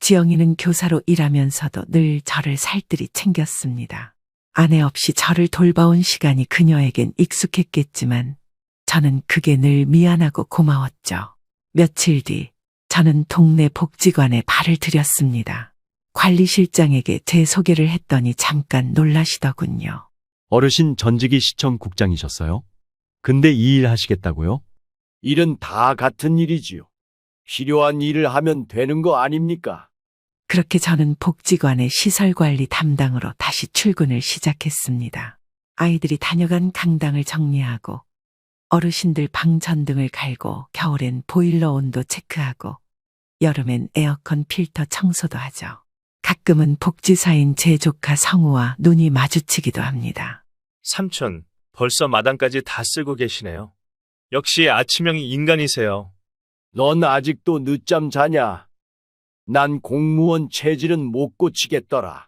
지영이는 교사로 일하면서도 늘 저를 살뜰히 챙겼습니다. 아내 없이 저를 돌봐온 시간이 그녀에겐 익숙했겠지만 저는 그게 늘 미안하고 고마웠죠. 며칠 뒤 저는 동네 복지관에 발을 들였습니다. 관리실장에게 제 소개를 했더니 잠깐 놀라시더군요. 어르신 전직이 시청국장이셨어요? 근데 이 일 하시겠다고요? 일은 다 같은 일이지요. 필요한 일을 하면 되는 거 아닙니까? 그렇게 저는 복지관의 시설관리 담당으로 다시 출근을 시작했습니다. 아이들이 다녀간 강당을 정리하고 어르신들 방 전등을 갈고 겨울엔 보일러 온도 체크하고 여름엔 에어컨 필터 청소도 하죠. 가끔은 복지사인 제 조카 성우와 눈이 마주치기도 합니다. 삼촌, 벌써 마당까지 다 쓸고 계시네요. 역시 아침형이 인간이세요. 넌 아직도 늦잠 자냐? 난 공무원 체질은 못 고치겠더라.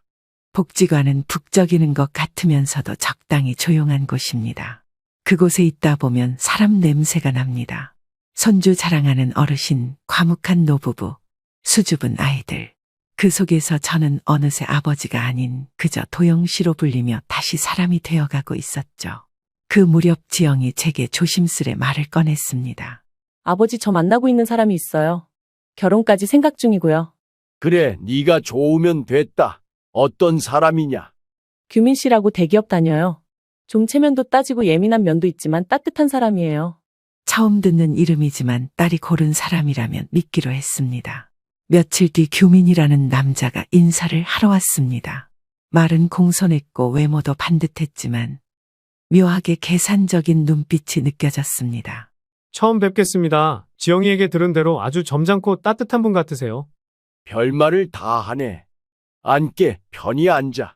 복지관은 북적이는 것 같으면서도 적당히 조용한 곳입니다. 그곳에 있다 보면 사람 냄새가 납니다. 손주 자랑하는 어르신, 과묵한 노부부, 수줍은 아이들. 그 속에서 저는 어느새 아버지가 아닌 그저 도영씨로 불리며 다시 사람이 되어가고 있었죠. 그 무렵 지영이 제게 조심스레 말을 꺼냈습니다. 아버지, 저 만나고 있는 사람이 있어요. 결혼까지 생각 중이고요. 그래, 네가 좋으면 됐다. 어떤 사람이냐? 규민 씨라고 대기업 다녀요. 좀 체면도 따지고 예민한 면도 있지만 따뜻한 사람이에요. 처음 듣는 이름이지만 딸이 고른 사람이라면 믿기로 했습니다. 며칠 뒤 규민이라는 남자가 인사를 하러 왔습니다. 말은 공손했고 외모도 반듯했지만 묘하게 계산적인 눈빛이 느껴졌습니다. 처음 뵙겠습니다. 지영이에게 들은 대로 아주 점잖고 따뜻한 분 같으세요. 별말을 다 하네. 앉게, 편히 앉아.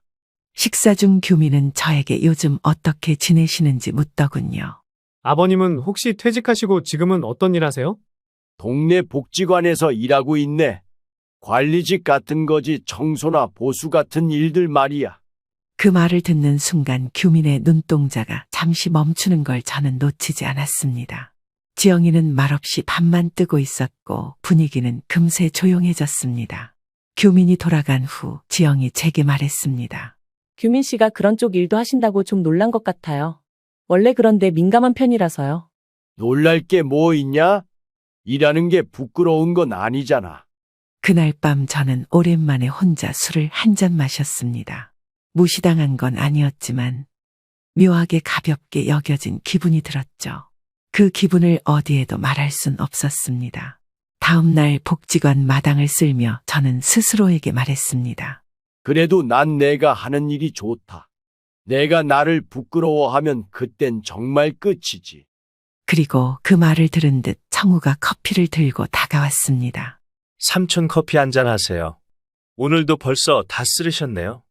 식사 중 규민은 저에게 요즘 어떻게 지내시는지 묻더군요. 아버님은 혹시 퇴직하시고 지금은 어떤 일 하세요? 동네 복지관에서 일하고 있네. 관리직 같은 거지, 청소나 보수 같은 일들 말이야. 그 말을 듣는 순간 규민의 눈동자가 잠시 멈추는 걸 저는 놓치지 않았습니다. 지영이는 말없이 밥만 뜨고 있었고 분위기는 금세 조용해졌습니다. 규민이 돌아간 후 지영이 제게 말했습니다. 규민 씨가 그런 쪽 일도 하신다고 좀 놀란 것 같아요. 원래 그런데 민감한 편이라서요. 놀랄 게 뭐 있냐? 일하는 게 부끄러운 건 아니잖아. 그날 밤 저는 오랜만에 혼자 술을 한 잔 마셨습니다. 무시당한 건 아니었지만 묘하게 가볍게 여겨진 기분이 들었죠. 그 기분을 어디에도 말할 순 없었습니다. 다음 날 복지관 마당을 쓸며 저는 스스로에게 말했습니다. 그래도 난 내가 하는 일이 좋다. 내가 나를 부끄러워하면 그땐 정말 끝이지. 그리고 그 말을 들은 듯 성우가 커피를 들고 다가왔습니다. 삼촌 커피 한잔 하세요. 오늘도 벌써 다 쓰르셨네요.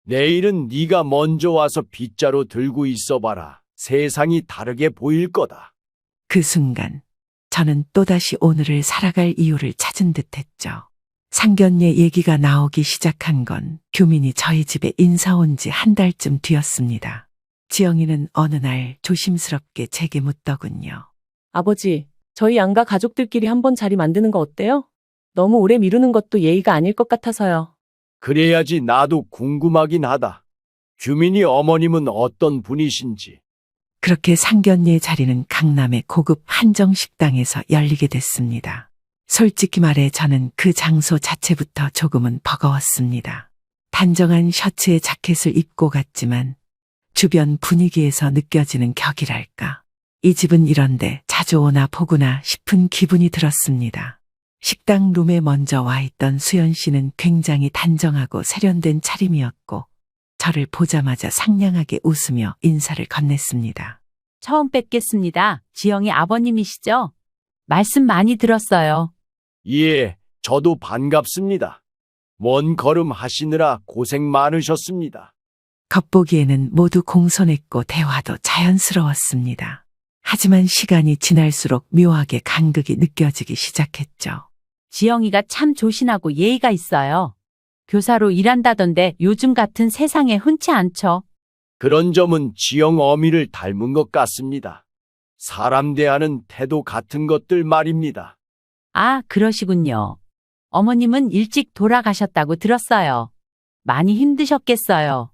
내일은 네가 먼저 와서 빗자루 들고 있어봐라. 세상이 다르게 보일 거다. 그 순간 저는 또다시 오늘을 살아갈 이유를 찾은 듯했죠. 상견례 얘기가 나오기 시작한 건 규민이 저희 집에 인사 온 지 한 달쯤 뒤였습니다. 지영이는 어느 날 조심스럽게 제게 묻더군요. 아버지, 저희 양가 가족들끼리 한번 자리 만드는 거 어때요? 너무 오래 미루는 것도 예의가 아닐 것 같아서요. 그래야지 나도 궁금하긴 하다. 규민이 어머님은 어떤 분이신지. 그렇게 상견례 자리는 강남의 고급 한정식당에서 열리게 됐습니다. 솔직히 말해 저는 그 장소 자체부터 조금은 버거웠습니다. 단정한 셔츠에 자켓을 입고 갔지만 주변 분위기에서 느껴지는 격이랄까. 이 집은 이런데 자주 오나 보구나 싶은 기분이 들었습니다. 식당 룸에 먼저 와 있던 수연 씨는 굉장히 단정하고 세련된 차림이었고 저를 보자마자 상냥하게 웃으며 인사를 건넸습니다. 처음 뵙겠습니다. 지영이 아버님이시죠? 말씀 많이 들었어요. 예, 저도 반갑습니다. 먼 걸음 하시느라 고생 많으셨습니다. 겉보기에는 모두 공손했고 대화도 자연스러웠습니다. 하지만 시간이 지날수록 묘하게 간극이 느껴지기 시작했죠. 지영이가 참 조신하고 예의가 있어요. 교사로 일한다던데 요즘 같은 세상에 흔치 않죠. 그런 점은 지영 어미를 닮은 것 같습니다. 사람 대하는 태도 같은 것들 말입니다. 아, 그러시군요. 어머님은 일찍 돌아가셨다고 들었어요. 많이 힘드셨겠어요.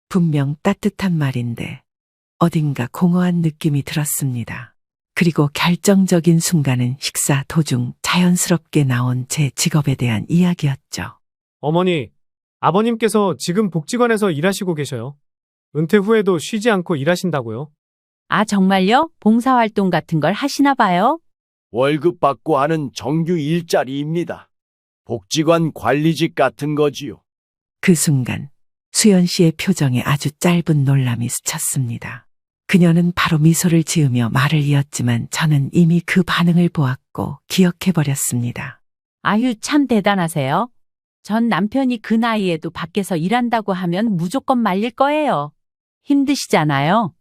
분명 따뜻한 말인데 어딘가 공허한 느낌이 들었습니다. 그리고 결정적인 순간은 식사 도중 자연스럽게 나온 제 직업에 대한 이야기였죠. 어머니, 아버님께서 지금 복지관에서 일하시고 계셔요. 은퇴 후에도 쉬지 않고 일하신다고요. 아, 정말요? 봉사활동 같은 걸 하시나 봐요? 월급 받고 하는 정규 일자리입니다. 복지관 관리직 같은 거지요. 그 순간 수연 씨의 표정에 아주 짧은 놀람이 스쳤습니다. 그녀는 바로 미소를 지으며 말을 이었지만 저는 이미 그 반응을 보았고 기억해버렸습니다. 아유, 참 대단하세요. 전 남편이 그 나이에도 밖에서 일한다고 하면 무조건 말릴 거예요. 힘드시잖아요.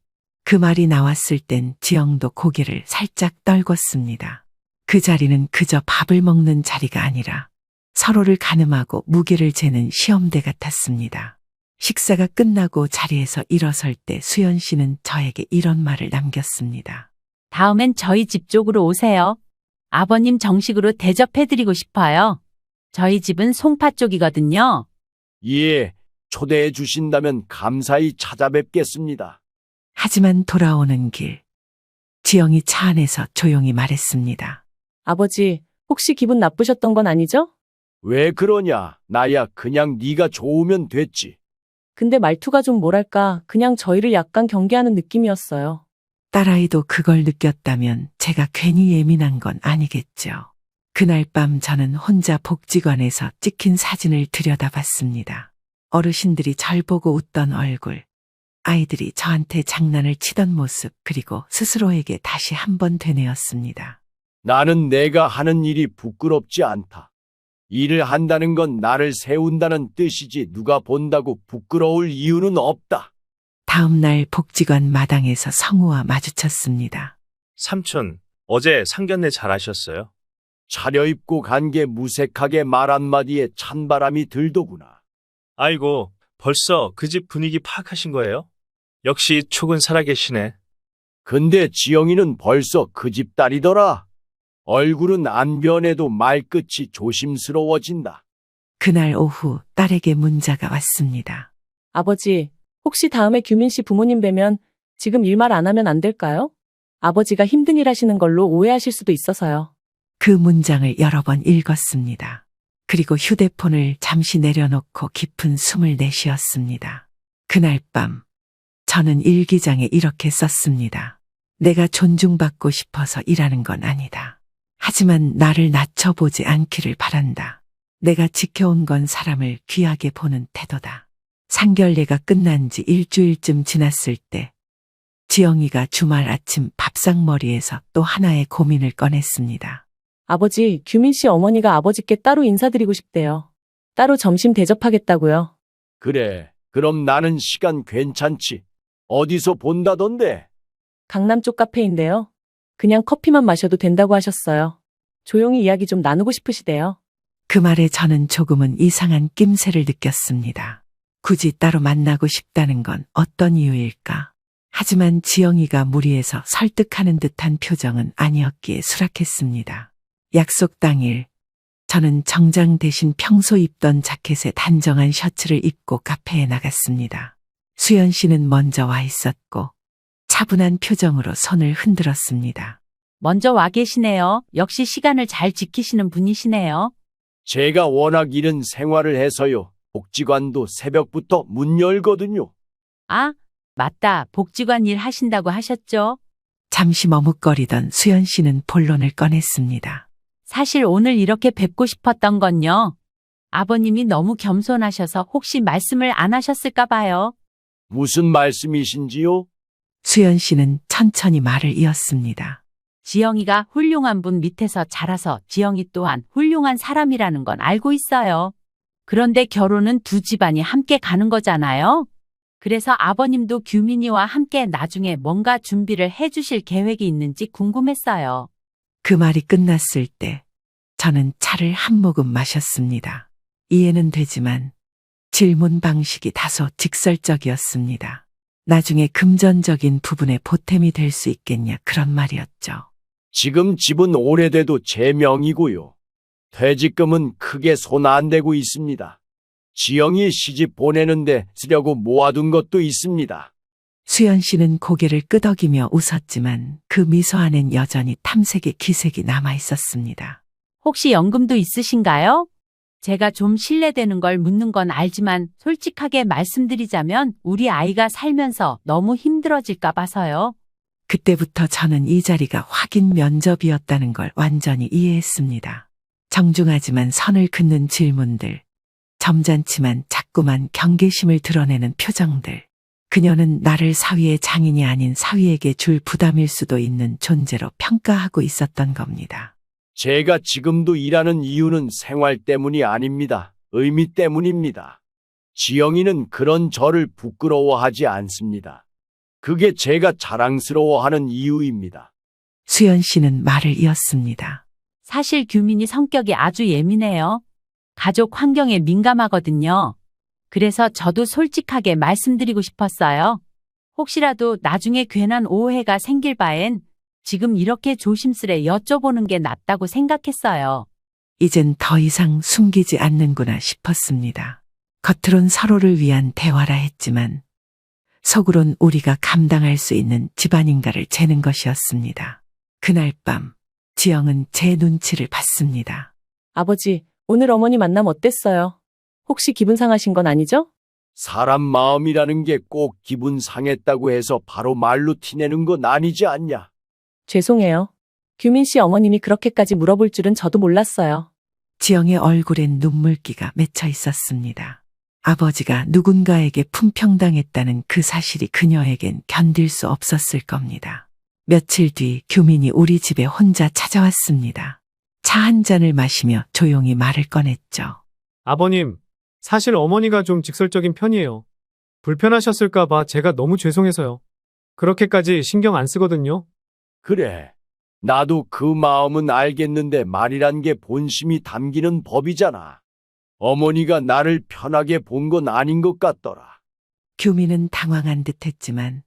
그 말이 나왔을 땐 지영도 고개를 살짝 떨궜습니다. 그 자리는 그저 밥을 먹는 자리가 아니라 서로를 가늠하고 무게를 재는 시험대 같았습니다. 식사가 끝나고 자리에서 일어설 때 수연 씨는 저에게 이런 말을 남겼습니다. 다음엔 저희 집 쪽으로 오세요. 아버님 정식으로 대접해드리고 싶어요. 저희 집은 송파 쪽이거든요. 예, 초대해 주신다면 감사히 찾아뵙겠습니다. 하지만 돌아오는 길, 지영이 차 안에서 조용히 말했습니다. 아버지, 혹시 기분 나쁘셨던 건 아니죠? 왜 그러냐? 나야 그냥 네가 좋으면 됐지. 근데 말투가 좀 뭐랄까, 그냥 저희를 약간 경계하는 느낌이었어요. 딸아이도 그걸 느꼈다면 제가 괜히 예민한 건 아니겠죠. 그날 밤 저는 혼자 복지관에서 찍힌 사진을 들여다봤습니다. 어르신들이 절 보고 웃던 얼굴, 아이들이 저한테 장난을 치던 모습, 그리고 스스로에게 다시 한번 되뇌었습니다. 나는 내가 하는 일이 부끄럽지 않다. 일을 한다는 건 나를 세운다는 뜻이지 누가 본다고 부끄러울 이유는 없다. 다음 날 복지관 마당에서 성우와 마주쳤습니다. 삼촌, 어제 상견례 잘하셨어요? 차려입고 간 게 무색하게 말 한마디에 찬바람이 들더구나. 아이고, 벌써 그 집 분위기 파악하신 거예요? 역시 촉은 살아계시네. 근데 지영이는 벌써 그 집 딸이더라. 얼굴은 안 변해도 말끝이 조심스러워진다. 그날 오후 딸에게 문자가 왔습니다. 아버지, 혹시 다음에 규민 씨 부모님 뵈면 지금 일 말 안 하면 안 될까요? 아버지가 힘든 일 하시는 걸로 오해하실 수도 있어서요. 그 문장을 여러 번 읽었습니다. 그리고 휴대폰을 잠시 내려놓고 깊은 숨을 내쉬었습니다. 그날 밤 저는 일기장에 이렇게 썼습니다. 내가 존중받고 싶어서 일하는 건 아니다. 하지만 나를 낮춰보지 않기를 바란다. 내가 지켜온 건 사람을 귀하게 보는 태도다. 상견례가 끝난 지 일주일쯤 지났을 때 지영이가 주말 아침 밥상머리에서 또 하나의 고민을 꺼냈습니다. 아버지, 규민 씨 어머니가 아버지께 따로 인사드리고 싶대요. 따로 점심 대접하겠다고요. 그래, 그럼 나는 시간 괜찮지. 어디서 본다던데? 강남 쪽 카페인데요. 그냥 커피만 마셔도 된다고 하셨어요. 조용히 이야기 좀 나누고 싶으시대요. 그 말에 저는 조금은 이상한 낌새를 느꼈습니다. 굳이 따로 만나고 싶다는 건 어떤 이유일까? 하지만 지영이가 무리해서 설득하는 듯한 표정은 아니었기에 수락했습니다. 약속 당일, 저는 정장 대신 평소 입던 자켓에 단정한 셔츠를 입고 카페에 나갔습니다. 수연 씨는 먼저 와 있었고 차분한 표정으로 손을 흔들었습니다. 먼저 와 계시네요. 역시 시간을 잘 지키시는 분이시네요. 제가 워낙 이른 생활을 해서요. 복지관도 새벽부터 문 열거든요. 아, 맞다. 복지관 일 하신다고 하셨죠? 잠시 머뭇거리던 수연 씨는 본론을 꺼냈습니다. 사실 오늘 이렇게 뵙고 싶었던 건요. 아버님이 너무 겸손하셔서 혹시 말씀을 안 하셨을까 봐요. 무슨 말씀이신지요? 수연 씨는 천천히 말을 이었습니다. 지영이가 훌륭한 분 밑에서 자라서 지영이 또한 훌륭한 사람이라는 건 알고 있어요. 그런데 결혼은 두 집안이 함께 가는 거잖아요. 그래서 아버님도 규민이와 함께 나중에 뭔가 준비를 해주실 계획이 있는지 궁금했어요. 그 말이 끝났을 때 저는 차를 한 모금 마셨습니다. 이해는 되지만 질문 방식이 다소 직설적이었습니다. 나중에 금전적인 부분에 보탬이 될 수 있겠냐 그런 말이었죠. 지금 집은 오래돼도 제 명이고요. 퇴직금은 크게 손 안 대고 있습니다. 지영이 시집 보내는데 쓰려고 모아둔 것도 있습니다. 수연 씨는 고개를 끄덕이며 웃었지만 그 미소 안엔 여전히 탐색의 기색이 남아 있었습니다. 혹시 연금도 있으신가요? 제가 좀 실례되는 걸 묻는 건 알지만 솔직하게 말씀드리자면 우리 아이가 살면서 너무 힘들어질까 봐서요. 그때부터 저는 이 자리가 확인 면접이었다는 걸 완전히 이해했습니다. 정중하지만 선을 긋는 질문들, 점잖지만 자꾸만 경계심을 드러내는 표정들. 그녀는 나를 사위의 장인이 아닌 사위에게 줄 부담일 수도 있는 존재로 평가하고 있었던 겁니다. 제가 지금도 일하는 이유는 생활 때문이 아닙니다. 의미 때문입니다. 지영이는 그런 저를 부끄러워하지 않습니다. 그게 제가 자랑스러워하는 이유입니다. 수연 씨는 말을 이었습니다. 사실 규민이 성격이 아주 예민해요. 가족 환경에 민감하거든요. 그래서 저도 솔직하게 말씀드리고 싶었어요. 혹시라도 나중에 괜한 오해가 생길 바엔 지금 이렇게 조심스레 여쭤보는 게 낫다고 생각했어요. 이젠 더 이상 숨기지 않는구나 싶었습니다. 겉으론 서로를 위한 대화라 했지만 속으론 우리가 감당할 수 있는 집안인가를 재는 것이었습니다. 그날 밤 지영은 제 눈치를 봤습니다. 아버지, 오늘 어머니 만남 어땠어요? 혹시 기분 상하신 건 아니죠? 사람 마음이라는 게 꼭 기분 상했다고 해서 바로 말로 티내는 건 아니지 않냐? 죄송해요. 규민 씨 어머님이 그렇게까지 물어볼 줄은 저도 몰랐어요. 지영의 얼굴엔 눈물기가 맺혀 있었습니다. 아버지가 누군가에게 품평당했다는 그 사실이 그녀에겐 견딜 수 없었을 겁니다. 며칠 뒤 규민이 우리 집에 혼자 찾아왔습니다. 차 한 잔을 마시며 조용히 말을 꺼냈죠. 아버님, 사실 어머니가 좀 직설적인 편이에요. 불편하셨을까봐 제가 너무 죄송해서요. 그렇게까지 신경 안 쓰거든요. 그래. 나도 그 마음은 알겠는데 말이란 게 본심이 담기는 법이잖아. 어머니가 나를 편하게 본 건 아닌 것 같더라. 규민은 당황한 듯 했지만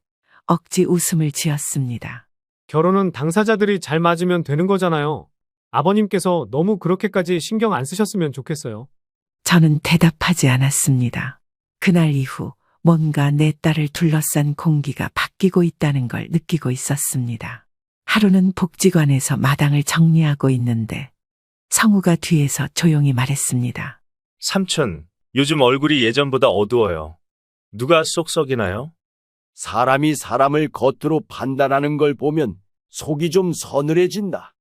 억지 웃음을 지었습니다. 결혼은 당사자들이 잘 맞으면 되는 거잖아요. 아버님께서 너무 그렇게까지 신경 안 쓰셨으면 좋겠어요. 저는 대답하지 않았습니다. 그날 이후 뭔가 내 딸을 둘러싼 공기가 바뀌고 있다는 걸 느끼고 있었습니다. 하루는 복지관에서 마당을 정리하고 있는데 성우가 뒤에서 조용히 말했습니다. 삼촌, 요즘 얼굴이 예전보다 어두워요. 누가 쏙 썩이나요? 사람이 사람을 겉으로 판단하는 걸 보면 속이 좀 서늘해진다.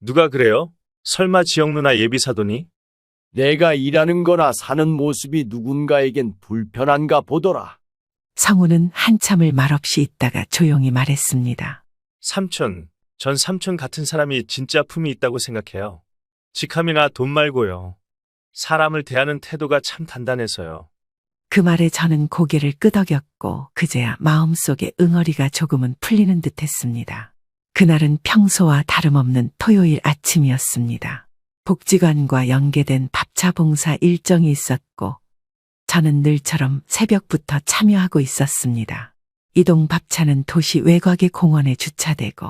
누가 그래요? 설마 지영 누나 예비사돈이? 내가 일하는 거나 사는 모습이 누군가에겐 불편한가 보더라. 성우는 한참을 말없이 있다가 조용히 말했습니다. 삼촌, 전 삼촌 같은 사람이 진짜 품이 있다고 생각해요. 직함이나 돈 말고요. 사람을 대하는 태도가 참 단단해서요. 그 말에 저는 고개를 끄덕였고 그제야 마음속에 응어리가 조금은 풀리는 듯했습니다. 그날은 평소와 다름없는 토요일 아침이었습니다. 복지관과 연계된 밥차 봉사 일정이 있었고 저는 늘처럼 새벽부터 참여하고 있었습니다. 이동 밥차는 도시 외곽의 공원에 주차되고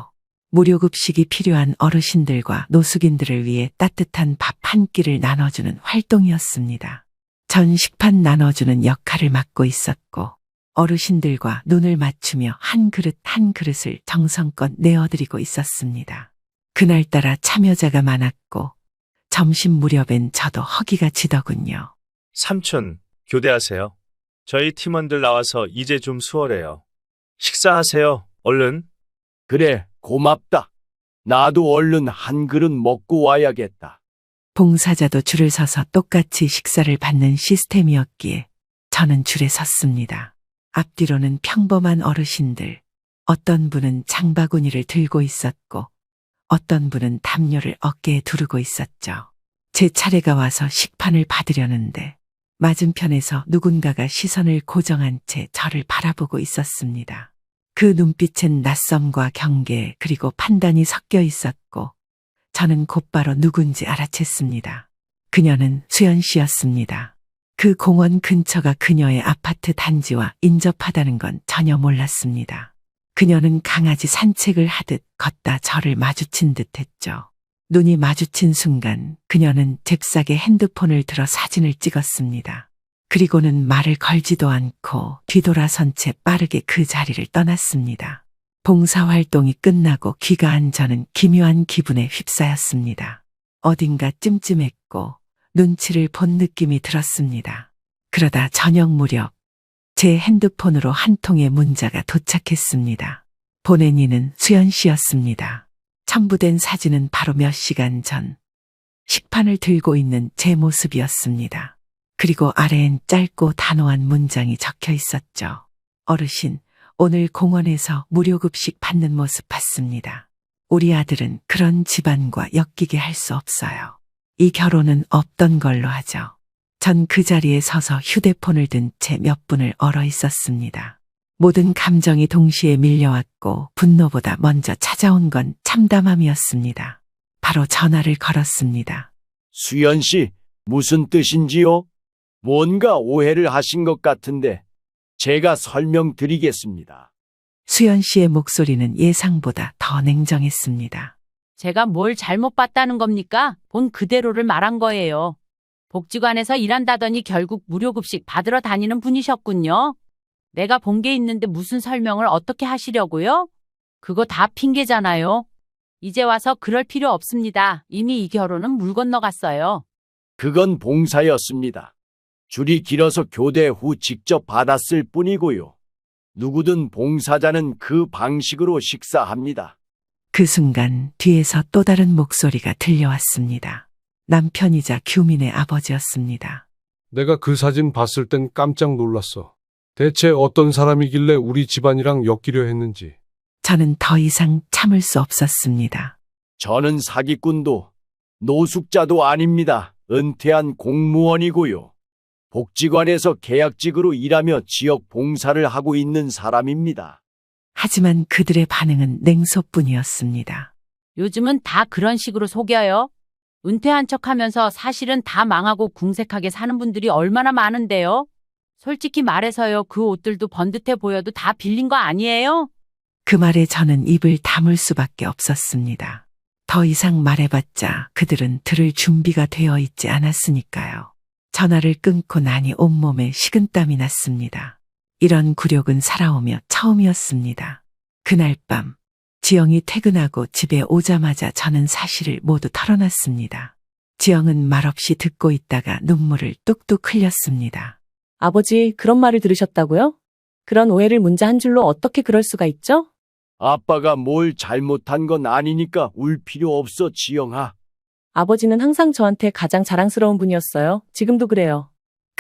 무료급식이 필요한 어르신들과 노숙인들을 위해 따뜻한 밥 한 끼를 나눠주는 활동이었습니다. 전 식판 나눠주는 역할을 맡고 있었고 어르신들과 눈을 맞추며 한 그릇 한 그릇을 정성껏 내어드리고 있었습니다. 그날따라 참여자가 많았고 점심 무렵엔 저도 허기가 지더군요. 삼촌, 교대하세요. 저희 팀원들 나와서 이제 좀 수월해요. 식사하세요, 얼른. 그래, 고맙다. 나도 얼른 한 그릇 먹고 와야겠다. 봉사자도 줄을 서서 똑같이 식사를 받는 시스템이었기에 저는 줄에 섰습니다. 앞뒤로는 평범한 어르신들, 어떤 분은 장바구니를 들고 있었고 어떤 분은 담요를 어깨에 두르고 있었죠. 제 차례가 와서 식판을 받으려는데 맞은편에서 누군가가 시선을 고정한 채 저를 바라보고 있었습니다. 그 눈빛엔 낯섦과 경계 그리고 판단이 섞여 있었고 저는 곧바로 누군지 알아챘습니다. 그녀는 수연 씨였습니다. 그 공원 근처가 그녀의 아파트 단지와 인접하다는 건 전혀 몰랐습니다. 그녀는 강아지 산책을 하듯 걷다 저를 마주친 듯 했죠. 눈이 마주친 순간 그녀는 잽싸게 핸드폰을 들어 사진을 찍었습니다. 그리고는 말을 걸지도 않고 뒤돌아선 채 빠르게 그 자리를 떠났습니다. 봉사활동이 끝나고 귀가한 저는 기묘한 기분에 휩싸였습니다. 어딘가 찜찜했고 눈치를 본 느낌이 들었습니다. 그러다 저녁 무렵 제 핸드폰으로 한 통의 문자가 도착했습니다. 보낸 이는 수연 씨였습니다. 첨부된 사진은 바로 몇 시간 전 식판을 들고 있는 제 모습이었습니다. 그리고 아래엔 짧고 단호한 문장이 적혀 있었죠. 어르신, 오늘 공원에서 무료급식 받는 모습 봤습니다. 우리 아들은 그런 집안과 엮이게 할 수 없어요. 이 결혼은 없던 걸로 하죠. 전 그 자리에 서서 휴대폰을 든 채 몇 분을 얼어 있었습니다. 모든 감정이 동시에 밀려왔고 분노보다 먼저 찾아온 건 참담함이었습니다. 바로 전화를 걸었습니다. 수연 씨, 무슨 뜻인지요? 뭔가 오해를 하신 것 같은데 제가 설명드리겠습니다. 수연 씨의 목소리는 예상보다 더 냉정했습니다. 제가 뭘 잘못 봤다는 겁니까? 본 그대로를 말한 거예요. 복지관에서 일한다더니 결국 무료급식 받으러 다니는 분이셨군요. 내가 본 게 있는데 무슨 설명을 어떻게 하시려고요? 그거 다 핑계잖아요. 이제 와서 그럴 필요 없습니다. 이미 이 결혼은 물 건너갔어요. 그건 봉사였습니다. 줄이 길어서 교대 후 직접 받았을 뿐이고요. 누구든 봉사자는 그 방식으로 식사합니다. 그 순간 뒤에서 또 다른 목소리가 들려왔습니다. 남편이자 규민의 아버지였습니다. 내가 그 사진 봤을 땐 깜짝 놀랐어. 대체 어떤 사람이길래 우리 집안이랑 엮이려 했는지. 저는 더 이상 참을 수 없었습니다. 저는 사기꾼도 노숙자도 아닙니다. 은퇴한 공무원이고요. 복지관에서 계약직으로 일하며 지역 봉사를 하고 있는 사람입니다. 하지만 그들의 반응은 냉소뿐이었습니다. 요즘은 다 그런 식으로 속여요. 은퇴한 척하면서 사실은 다 망하고 궁색하게 사는 분들이 얼마나 많은데요. 솔직히 말해서요. 그 옷들도 번듯해 보여도 다 빌린 거 아니에요? 그 말에 저는 입을 다물 수밖에 없었습니다. 더 이상 말해봤자 그들은 들을 준비가 되어 있지 않았으니까요. 전화를 끊고 나니 온몸에 식은땀이 났습니다. 이런 굴욕은 살아오며 처음이었습니다. 그날 밤 지영이 퇴근하고 집에 오자마자 저는 사실을 모두 털어놨습니다. 지영은 말없이 듣고 있다가 눈물을 뚝뚝 흘렸습니다. 아버지, 그런 말을 들으셨다고요? 그런 오해를 문자 한 줄로 어떻게 그럴 수가 있죠? 아빠가 뭘 잘못한 건 아니니까 울 필요 없어, 지영아. 아버지는 항상 저한테 가장 자랑스러운 분이었어요. 지금도 그래요.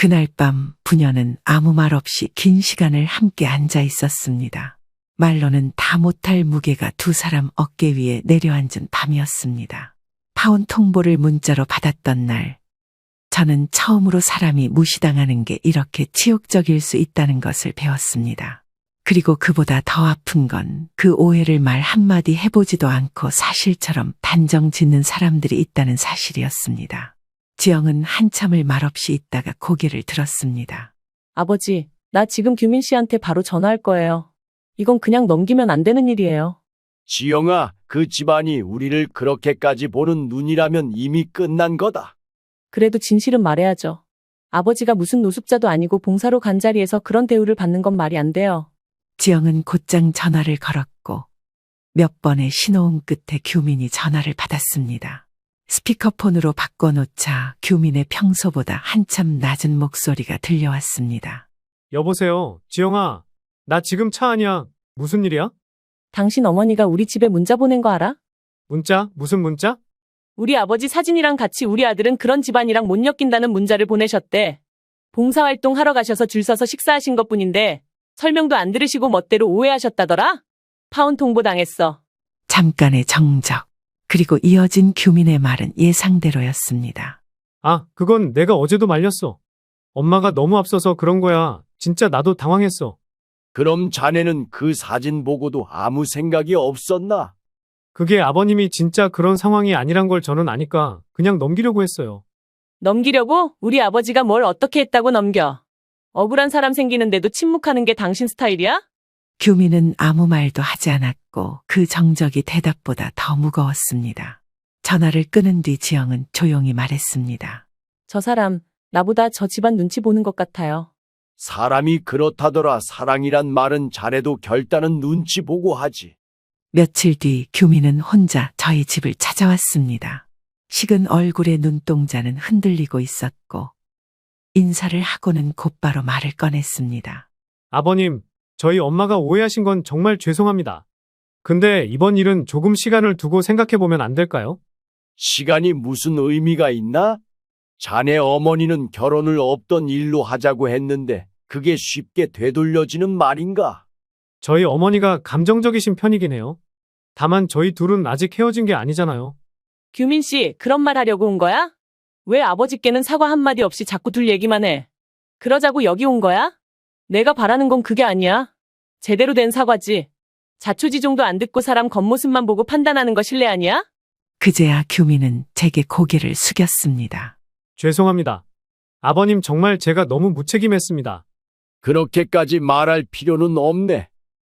그날 밤 부녀는 아무 말 없이 긴 시간을 함께 앉아 있었습니다. 말로는 다 못할 무게가 두 사람 어깨 위에 내려앉은 밤이었습니다. 파혼 통보를 문자로 받았던 날, 저는 처음으로 사람이 무시당하는 게 이렇게 치욕적일 수 있다는 것을 배웠습니다. 그리고 그보다 더 아픈 건 그 오해를 말 한마디 해보지도 않고 사실처럼 단정 짓는 사람들이 있다는 사실이었습니다. 지영은 한참을 말없이 있다가 고개를 들었습니다. 아버지, 나 지금 규민 씨한테 바로 전화할 거예요. 이건 그냥 넘기면 안 되는 일이에요. 지영아, 그 집안이 우리를 그렇게까지 보는 눈이라면 이미 끝난 거다. 그래도 진실은 말해야죠. 아버지가 무슨 노숙자도 아니고 봉사로 간 자리에서 그런 대우를 받는 건 말이 안 돼요. 지영은 곧장 전화를 걸었고 몇 번의 신호음 끝에 규민이 전화를 받았습니다. 스피커폰으로 바꿔놓자 규민의 평소보다 한참 낮은 목소리가 들려왔습니다. 여보세요, 지영아. 나 지금 차 안이야. 무슨 일이야? 당신 어머니가 우리 집에 문자 보낸 거 알아? 문자? 무슨 문자? 우리 아버지 사진이랑 같이 우리 아들은 그런 집안이랑 못 엮인다는 문자를 보내셨대. 봉사활동 하러 가셔서 줄 서서 식사하신 것뿐인데 설명도 안 들으시고 멋대로 오해하셨다더라? 파혼 통보 당했어. 잠깐의 정적. 그리고 이어진 규민의 말은 예상대로였습니다. 아, 그건 내가 어제도 말렸어. 엄마가 너무 앞서서 그런 거야. 진짜 나도 당황했어. 그럼 자네는 그 사진 보고도 아무 생각이 없었나? 그게 아버님이 진짜 그런 상황이 아니란 걸 저는 아니까 그냥 넘기려고 했어요. 넘기려고? 우리 아버지가 뭘 어떻게 했다고 넘겨? 억울한 사람 생기는데도 침묵하는 게 당신 스타일이야? 규민은 아무 말도 하지 않았고 그 정적이 대답보다 더 무거웠습니다. 전화를 끊은 뒤 지영은 조용히 말했습니다. 저 사람, 나보다 저 집안 눈치 보는 것 같아요. 사람이 그렇다더라. 사랑이란 말은 자네도 결단은 눈치 보고 하지. 며칠 뒤 규민은 혼자 저희 집을 찾아왔습니다. 식은 얼굴의 눈동자는 흔들리고 있었고 인사를 하고는 곧바로 말을 꺼냈습니다. 아버님, 저희 엄마가 오해하신 건 정말 죄송합니다. 근데 이번 일은 조금 시간을 두고 생각해보면 안 될까요? 시간이 무슨 의미가 있나? 자네 어머니는 결혼을 없던 일로 하자고 했는데 그게 쉽게 되돌려지는 말인가? 저희 어머니가 감정적이신 편이긴 해요. 다만 저희 둘은 아직 헤어진 게 아니잖아요. 규민 씨, 그런 말 하려고 온 거야? 왜 아버지께는 사과 한마디 없이 자꾸 둘 얘기만 해? 그러자고 여기 온 거야? 내가 바라는 건 그게 아니야. 제대로 된 사과지. 자초지종도 안 듣고 사람 겉모습만 보고 판단하는 거 실례 아니야? 그제야 규민은 제게 고개를 숙였습니다. 죄송합니다. 아버님 정말 제가 너무 무책임했습니다. 그렇게까지 말할 필요는 없네.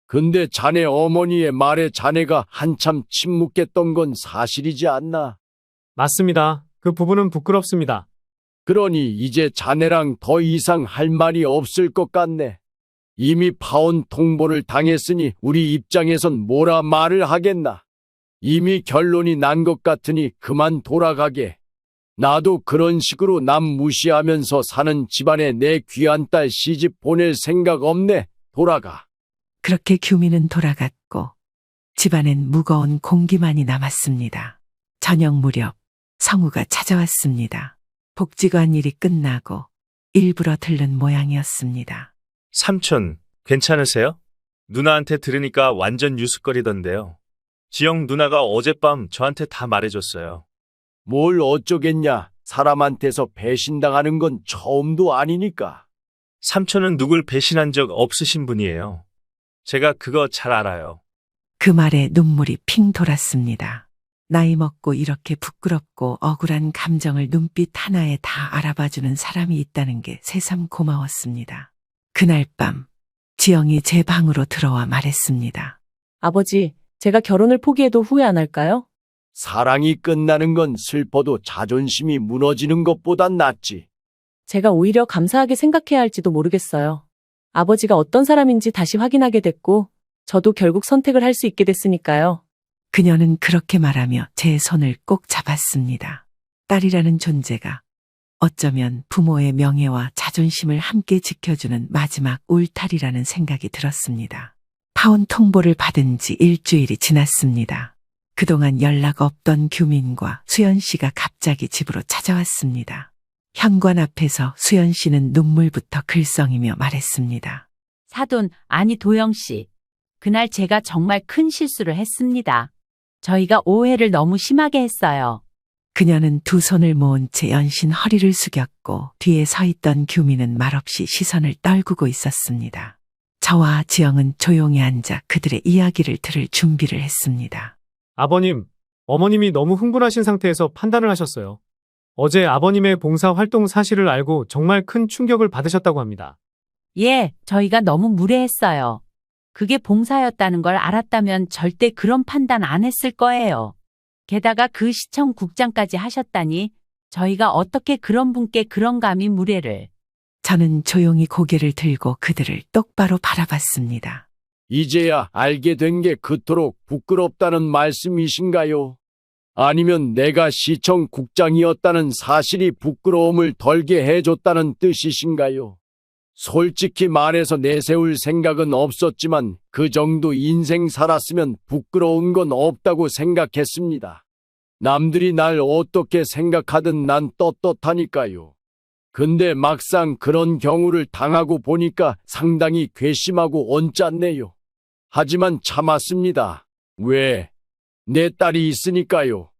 근데 자네 어머니의 말에 자네가 한참 침묵했던 건 사실이지 않나? 맞습니다. 그 부분은 부끄럽습니다. 그러니 이제 자네랑 더 이상 할 말이 없을 것 같네. 이미 파혼 통보를 당했으니 우리 입장에선 뭐라 말을 하겠나. 이미 결론이 난 것 같으니 그만 돌아가게. 나도 그런 식으로 남 무시하면서 사는 집안에 내 귀한 딸 시집 보낼 생각 없네. 돌아가. 그렇게 규민은 돌아갔고 집안엔 무거운 공기만이 남았습니다. 저녁 무렵 성우가 찾아왔습니다. 복지관 일이 끝나고 일부러 들른 모양이었습니다. 삼촌, 괜찮으세요? 누나한테 들으니까 완전 유스거리던데요. 지영 누나가 어젯밤 저한테 다 말해줬어요. 뭘 어쩌겠냐. 사람한테서 배신당하는 건 처음도 아니니까. 삼촌은 누굴 배신한 적 없으신 분이에요. 제가 그거 잘 알아요. 그 말에 눈물이 핑 돌았습니다. 나이 먹고 이렇게 부끄럽고 억울한 감정을 눈빛 하나에 다 알아봐주는 사람이 있다는 게 새삼 고마웠습니다. 그날 밤 지영이 제 방으로 들어와 말했습니다. 아버지, 제가 결혼을 포기해도 후회 안 할까요? 사랑이 끝나는 건 슬퍼도 자존심이 무너지는 것보단 낫지. 제가 오히려 감사하게 생각해야 할지도 모르겠어요. 아버지가 어떤 사람인지 다시 확인하게 됐고, 저도 결국 선택을 할 수 있게 됐으니까요. 그녀는 그렇게 말하며 제 손을 꼭 잡았습니다. 딸이라는 존재가 어쩌면 부모의 명예와 자존심을 함께 지켜주는 마지막 울타리라는 생각이 들었습니다. 파혼 통보를 받은 지 일주일이 지났습니다. 그동안 연락 없던 규민과 수연 씨가 갑자기 집으로 찾아왔습니다. 현관 앞에서 수연 씨는 눈물부터 글썽이며 말했습니다. 사돈, 아니 도영 씨. 그날 제가 정말 큰 실수를 했습니다. 저희가 오해를 너무 심하게 했어요. 그녀는 두 손을 모은 채 연신 허리를 숙였고 뒤에 서 있던 규민은 말없이 시선을 떨구고 있었습니다. 저와 지영은 조용히 앉아 그들의 이야기를 들을 준비를 했습니다. 아버님, 어머님이 너무 흥분하신 상태에서 판단을 하셨어요. 어제 아버님의 봉사 활동 사실을 알고 정말 큰 충격을 받으셨다고 합니다. 예, 저희가 너무 무례했어요. 그게 봉사였다는 걸 알았다면 절대 그런 판단 안 했을 거예요. 게다가 그 시청국장까지 하셨다니 저희가 어떻게 그런 분께 그런 감히 무례를. 저는 조용히 고개를 들고 그들을 똑바로 바라봤습니다. 이제야 알게 된 게 그토록 부끄럽다는 말씀이신가요? 아니면 내가 시청국장이었다는 사실이 부끄러움을 덜게 해줬다는 뜻이신가요? 솔직히 말해서 내세울 생각은 없었지만 그 정도 인생 살았으면 부끄러운 건 없다고 생각했습니다. 남들이 날 어떻게 생각하든 난 떳떳하니까요. 근데 막상 그런 경우를 당하고 보니까 상당히 괘씸하고 언짢네요. 하지만 참았습니다. 왜? 내 딸이 있으니까요.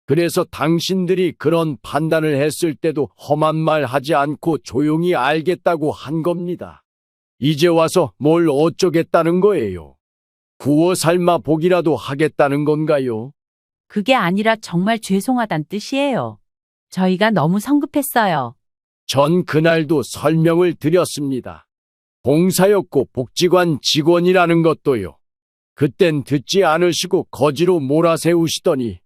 그래서 당신들이 그런 판단을 했을 때도 험한 말 하지 않고 조용히 알겠다고 한 겁니다. 이제 와서 뭘 어쩌겠다는 거예요? 구워 삶아 보기라도 하겠다는 건가요? 그게 아니라 정말 죄송하단 뜻이에요. 저희가 너무 성급했어요. 전 그날도 설명을 드렸습니다. 봉사였고 복지관 직원이라는 것도요. 그땐 듣지 않으시고 거지로 몰아세우시더니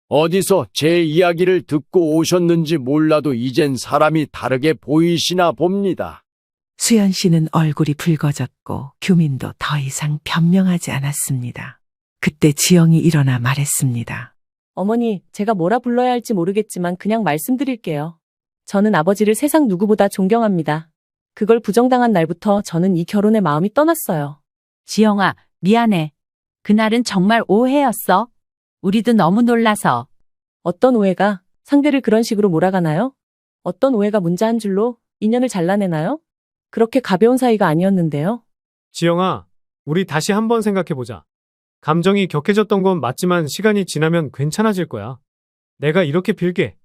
어디서 제 이야기를 듣고 오셨는지 몰라도 이젠 사람이 다르게 보이시나 봅니다. 수연 씨는 얼굴이 붉어졌고 규민도 더 이상 변명하지 않았습니다. 그때 지영이 일어나 말했습니다. 어머니, 제가 뭐라 불러야 할지 모르겠지만 그냥 말씀드릴게요. 저는 아버지를 세상 누구보다 존경합니다. 그걸 부정당한 날부터 저는 이 결혼에 마음이 떠났어요. 지영아, 미안해. 그날은 정말 오해였어. 우리도 너무 놀라서. 어떤 오해가 상대를 그런 식으로 몰아가나요? 어떤 오해가 문자 한 줄로 인연을 잘라내나요? 그렇게 가벼운 사이가 아니었는데요. 지영아, 우리 다시 한번 생각해보자. 감정이 격해졌던 건 맞지만 시간이 지나면 괜찮아질 거야. 내가 이렇게 빌게.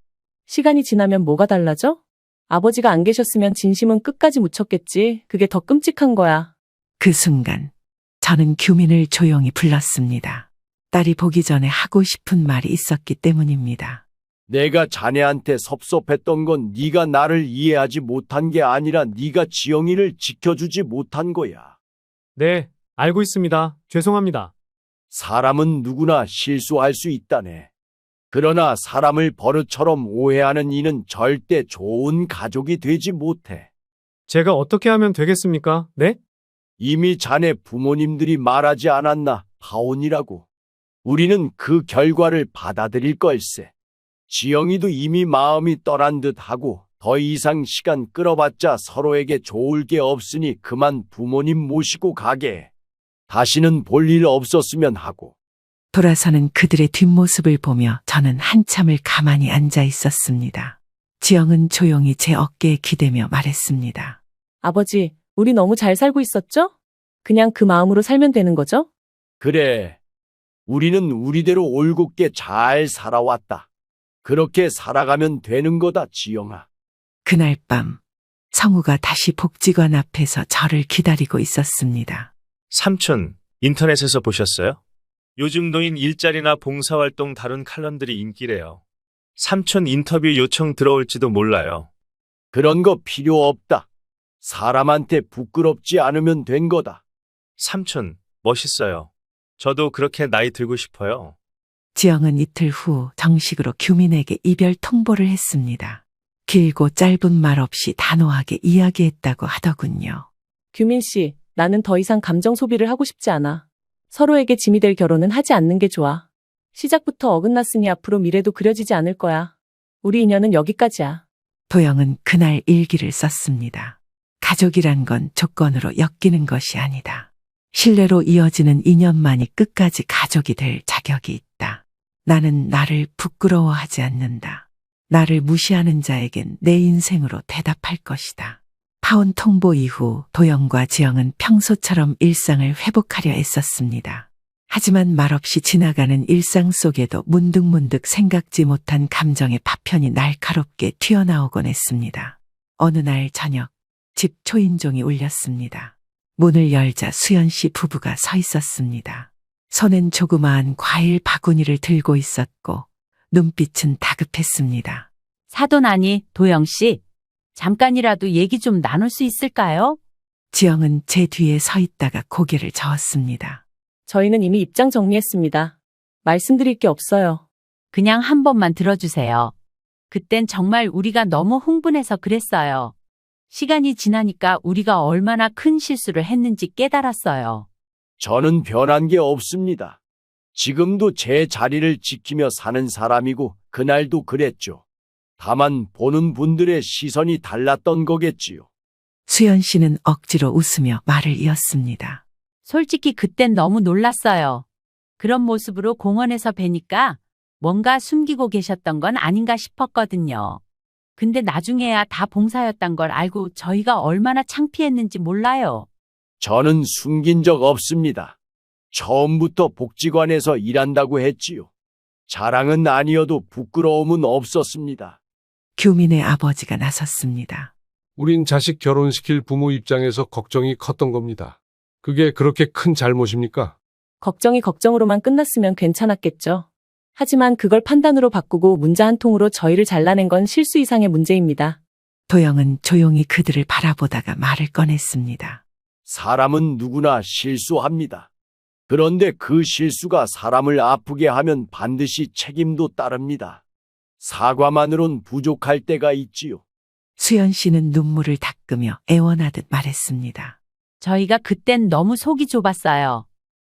시간이 지나면 뭐가 달라져? 아버지가 안 계셨으면 진심은 끝까지 묻혔겠지. 그게 더 끔찍한 거야. 그 순간 저는 규민을 조용히 불렀습니다. 딸이 보기 전에 하고 싶은 말이 있었기 때문입니다. 내가 자네한테 섭섭했던 건 네가 나를 이해하지 못한 게 아니라 네가 지영이를 지켜주지 못한 거야. 네, 알고 있습니다. 죄송합니다. 사람은 누구나 실수할 수 있다네. 그러나 사람을 버릇처럼 오해하는 이는 절대 좋은 가족이 되지 못해. 제가 어떻게 하면 되겠습니까? 네? 이미 자네 부모님들이 말하지 않았나, 파혼이라고. 우리는 그 결과를 받아들일 걸세. 지영이도 이미 마음이 떠난 듯하고 더 이상 시간 끌어봤자 서로에게 좋을 게 없으니 그만 부모님 모시고 가게. 다시는 볼 일 없었으면 하고. 돌아서는 그들의 뒷모습을 보며 저는 한참을 가만히 앉아 있었습니다. 지영은 조용히 제 어깨에 기대며 말했습니다. 아버지, 우리 너무 잘 살고 있었죠? 그냥 그 마음으로 살면 되는 거죠? 그래. 우리는 우리대로 올곧게 잘 살아왔다. 그렇게 살아가면 되는 거다, 지영아. 그날 밤 성우가 다시 복지관 앞에서 저를 기다리고 있었습니다. 삼촌, 인터넷에서 보셨어요? 요즘 노인 일자리나 봉사활동 다룬 칼럼들이 인기래요. 삼촌 인터뷰 요청 들어올지도 몰라요. 그런 거 필요 없다. 사람한테 부끄럽지 않으면 된 거다. 삼촌, 멋있어요. 저도 그렇게 나이 들고 싶어요. 지영은 이틀 후 정식으로 규민에게 이별 통보를 했습니다. 길고 짧은 말 없이 단호하게 이야기했다고 하더군요. 규민 씨, 나는 더 이상 감정 소비를 하고 싶지 않아. 서로에게 짐이 될 결혼은 하지 않는 게 좋아. 시작부터 어긋났으니 앞으로 미래도 그려지지 않을 거야. 우리 인연은 여기까지야. 도영은 그날 일기를 썼습니다. 가족이란 건 조건으로 엮이는 것이 아니다. 신뢰로 이어지는 인연만이 끝까지 가족이 될 자격이 있다. 나는 나를 부끄러워하지 않는다. 나를 무시하는 자에겐 내 인생으로 대답할 것이다. 파혼 통보 이후 도영과 지영은 평소처럼 일상을 회복하려 애썼습니다. 하지만 말없이 지나가는 일상 속에도 문득문득 생각지 못한 감정의 파편이 날카롭게 튀어나오곤 했습니다. 어느 날 저녁, 집 초인종이 울렸습니다. 문을 열자 수연 씨 부부가 서 있었습니다. 손엔 조그마한 과일 바구니를 들고 있었고 눈빛은 다급했습니다. 사돈아니, 도영 씨. 잠깐이라도 얘기 좀 나눌 수 있을까요? 지영은 제 뒤에 서 있다가 고개를 저었습니다. 저희는 이미 입장 정리했습니다. 말씀드릴 게 없어요. 그냥 한 번만 들어주세요. 그땐 정말 우리가 너무 흥분해서 그랬어요. 시간이 지나니까 우리가 얼마나 큰 실수를 했는지 깨달았어요. 저는 변한 게 없습니다. 지금도 제 자리를 지키며 사는 사람이고 그날도 그랬죠. 다만 보는 분들의 시선이 달랐던 거겠지요. 수연 씨는 억지로 웃으며 말을 이었습니다. 솔직히 그땐 너무 놀랐어요. 그런 모습으로 공원에서 뵈니까 뭔가 숨기고 계셨던 건 아닌가 싶었거든요. 근데 나중에야 다 봉사였단 걸 알고 저희가 얼마나 창피했는지 몰라요. 저는 숨긴 적 없습니다. 처음부터 복지관에서 일한다고 했지요. 자랑은 아니어도 부끄러움은 없었습니다. 규민의 아버지가 나섰습니다. 우린 자식 결혼시킬 부모 입장에서 걱정이 컸던 겁니다. 그게 그렇게 큰 잘못입니까? 걱정이 걱정으로만 끝났으면 괜찮았겠죠. 하지만 그걸 판단으로 바꾸고 문자 한 통으로 저희를 잘라낸 건 실수 이상의 문제입니다. 도영은 조용히 그들을 바라보다가 말을 꺼냈습니다. 사람은 누구나 실수합니다. 그런데 그 실수가 사람을 아프게 하면 반드시 책임도 따릅니다. 사과만으론 부족할 때가 있지요. 수연 씨는 눈물을 닦으며 애원하듯 말했습니다. 저희가 그땐 너무 속이 좁았어요.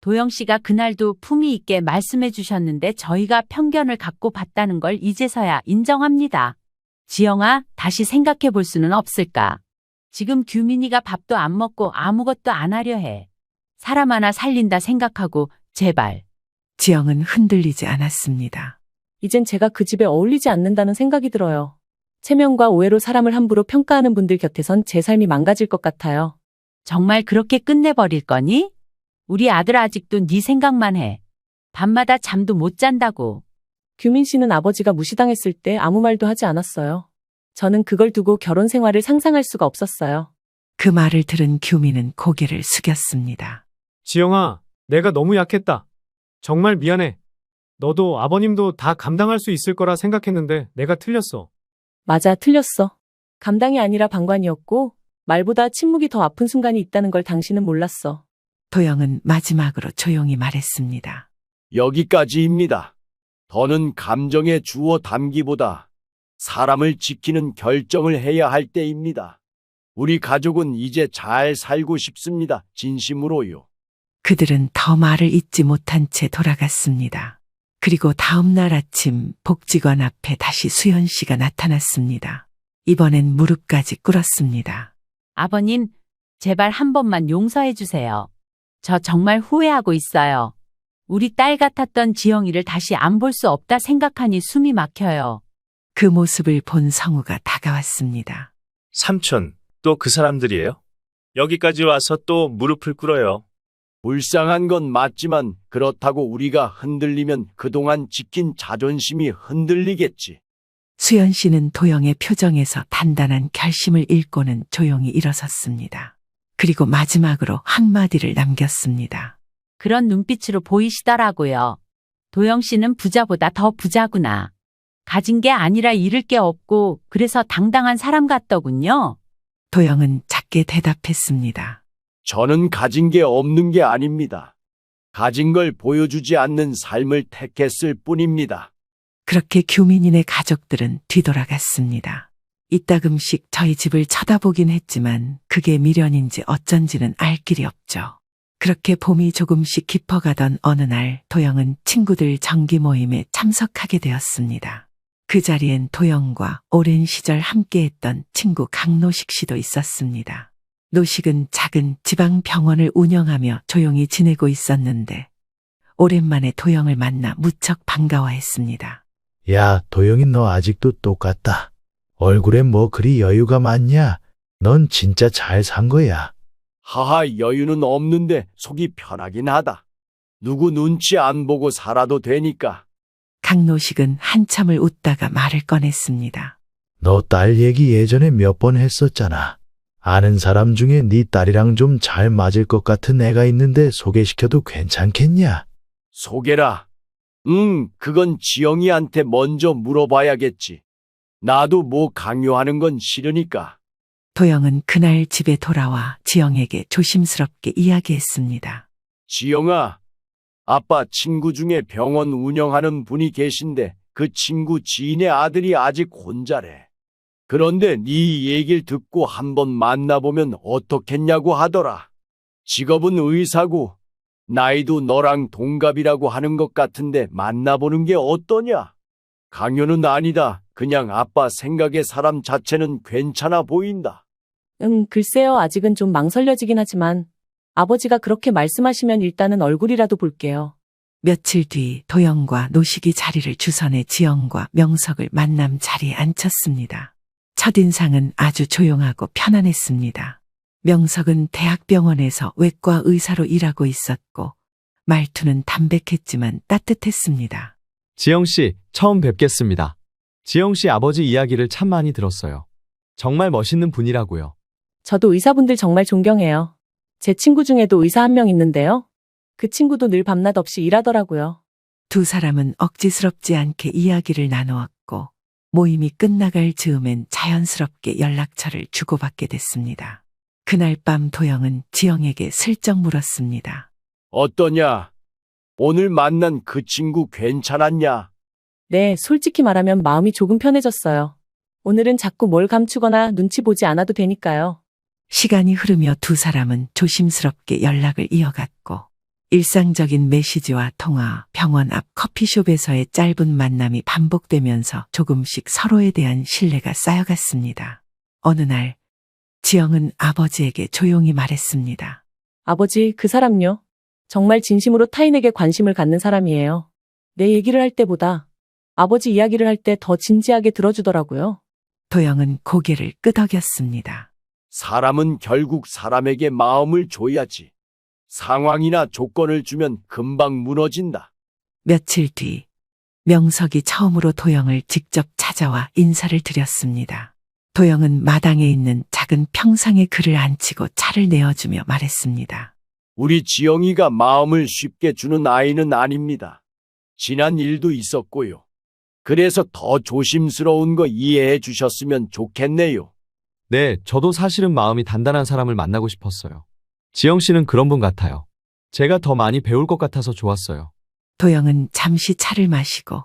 도영 씨가 그날도 품위 있게 말씀해 주셨는데 저희가 편견을 갖고 봤다는 걸 이제서야 인정합니다. 지영아, 다시 생각해 볼 수는 없을까? 지금 규민이가 밥도 안 먹고 아무것도 안 하려 해. 사람 하나 살린다 생각하고 제발. 지영은 흔들리지 않았습니다. 이젠 제가 그 집에 어울리지 않는다는 생각이 들어요. 체면과 오해로 사람을 함부로 평가하는 분들 곁에선 제 삶이 망가질 것 같아요. 정말 그렇게 끝내버릴 거니? 우리 아들 아직도 네 생각만 해. 밤마다 잠도 못 잔다고. 규민 씨는 아버지가 무시당했을 때 아무 말도 하지 않았어요. 저는 그걸 두고 결혼 생활을 상상할 수가 없었어요. 그 말을 들은 규민은 고개를 숙였습니다. 지영아, 내가 너무 약했다. 정말 미안해. 너도 아버님도 다 감당할 수 있을 거라 생각했는데 내가 틀렸어. 맞아, 틀렸어. 감당이 아니라 방관이었고 말보다 침묵이 더 아픈 순간이 있다는 걸 당신은 몰랐어. 도영은 마지막으로 조용히 말했습니다. 여기까지입니다. 더는 감정에 주워 담기보다 사람을 지키는 결정을 해야 할 때입니다. 우리 가족은 이제 잘 살고 싶습니다. 진심으로요. 그들은 더 말을 잇지 못한 채 돌아갔습니다. 그리고 다음 날 아침 복지관 앞에 다시 수연 씨가 나타났습니다. 이번엔 무릎까지 꿇었습니다. 아버님, 제발 한 번만 용서해 주세요. 저 정말 후회하고 있어요. 우리 딸 같았던 지영이를 다시 안 볼 수 없다 생각하니 숨이 막혀요. 그 모습을 본 성우가 다가왔습니다. 삼촌, 또 그 사람들이에요? 여기까지 와서 또 무릎을 꿇어요. 불쌍한 건 맞지만 그렇다고 우리가 흔들리면 그동안 지킨 자존심이 흔들리겠지. 수연 씨는 도영의 표정에서 단단한 결심을 읽고는 조용히 일어섰습니다. 그리고 마지막으로 한마디를 남겼습니다. 그런 눈빛으로 보이시더라고요. 도영 씨는 부자보다 더 부자구나. 가진 게 아니라 잃을 게 없고 그래서 당당한 사람 같더군요. 도영은 작게 대답했습니다. 저는 가진 게 없는 게 아닙니다. 가진 걸 보여주지 않는 삶을 택했을 뿐입니다. 그렇게 규민이네 가족들은 뒤돌아갔습니다. 이따금씩 저희 집을 쳐다보긴 했지만 그게 미련인지 어쩐지는 알 길이 없죠. 그렇게 봄이 조금씩 깊어가던 어느 날 도영은 친구들 정기 모임에 참석하게 되었습니다. 그 자리엔 도영과 오랜 시절 함께했던 친구 강노식 씨도 있었습니다. 노식은 작은 지방병원을 운영하며 조용히 지내고 있었는데 오랜만에 도영을 만나 무척 반가워했습니다. 야, 도영이 너 아직도 똑같다. 얼굴에 뭐 그리 여유가 많냐? 넌 진짜 잘 산 거야. 하하, 여유는 없는데 속이 편하긴 하다. 누구 눈치 안 보고 살아도 되니까. 강노식은 한참을 웃다가 말을 꺼냈습니다. 너 딸 얘기 예전에 몇 번 했었잖아. 아는 사람 중에 네 딸이랑 좀 잘 맞을 것 같은 애가 있는데 소개시켜도 괜찮겠냐? 소개라. 그건 지영이한테 먼저 물어봐야겠지. 나도 뭐 강요하는 건 싫으니까. 도영은 그날 집에 돌아와 지영에게 조심스럽게 이야기했습니다. 지영아, 아빠 친구 중에 병원 운영하는 분이 계신데 그 친구 지인의 아들이 아직 혼자래. 그런데 네 얘기를 듣고 한번 만나보면 어떻겠냐고 하더라. 직업은 의사고 나이도 너랑 동갑이라고 하는 것 같은데 만나보는 게 어떠냐? 강요는 아니다. 그냥 아빠 생각에 사람 자체는 괜찮아 보인다. 글쎄요. 아직은 좀 망설여지긴 하지만 아버지가 그렇게 말씀하시면 일단은 얼굴이라도 볼게요. 며칠 뒤 도영과 노식이 자리를 주선해 지영과 명석을 만남 자리에 앉혔습니다. 첫인상은 아주 조용하고 편안했습니다. 명석은 대학병원에서 외과 의사로 일하고 있었고 말투는 담백했지만 따뜻했습니다. 지영 씨, 처음 뵙겠습니다. 지영 씨 아버지 이야기를 참 많이 들었어요. 정말 멋있는 분이라고요. 저도 의사분들 정말 존경해요. 제 친구 중에도 의사 한 명 있는데요. 그 친구도 늘 밤낮 없이 일하더라고요. 두 사람은 억지스럽지 않게 이야기를 나누었고 모임이 끝나갈 즈음엔 자연스럽게 연락처를 주고받게 됐습니다. 그날 밤 도영은 지영에게 슬쩍 물었습니다. 어떠냐? 오늘 만난 그 친구 괜찮았냐? 네, 솔직히 말하면 마음이 조금 편해졌어요. 오늘은 자꾸 뭘 감추거나 눈치 보지 않아도 되니까요. 시간이 흐르며 두 사람은 조심스럽게 연락을 이어갔고 일상적인 메시지와 통화, 병원 앞 커피숍에서의 짧은 만남이 반복되면서 조금씩 서로에 대한 신뢰가 쌓여갔습니다. 어느 날 지영은 아버지에게 조용히 말했습니다. 아버지, 그 사람요. 정말 진심으로 타인에게 관심을 갖는 사람이에요. 내 얘기를 할 때보다 아버지 이야기를 할 때 더 진지하게 들어주더라고요. 도영은 고개를 끄덕였습니다. 사람은 결국 사람에게 마음을 줘야지. 상황이나 조건을 주면 금방 무너진다. 며칠 뒤 명석이 처음으로 도영을 직접 찾아와 인사를 드렸습니다. 도영은 마당에 있는 작은 평상에 그를 앉히고 차를 내어주며 말했습니다. 우리 지영이가 마음을 쉽게 주는 아이는 아닙니다. 지난 일도 있었고요. 그래서 더 조심스러운 거 이해해 주셨으면 좋겠네요. 네, 저도 사실은 마음이 단단한 사람을 만나고 싶었어요. 지영 씨는 그런 분 같아요. 제가 더 많이 배울 것 같아서 좋았어요. 도영은 잠시 차를 마시고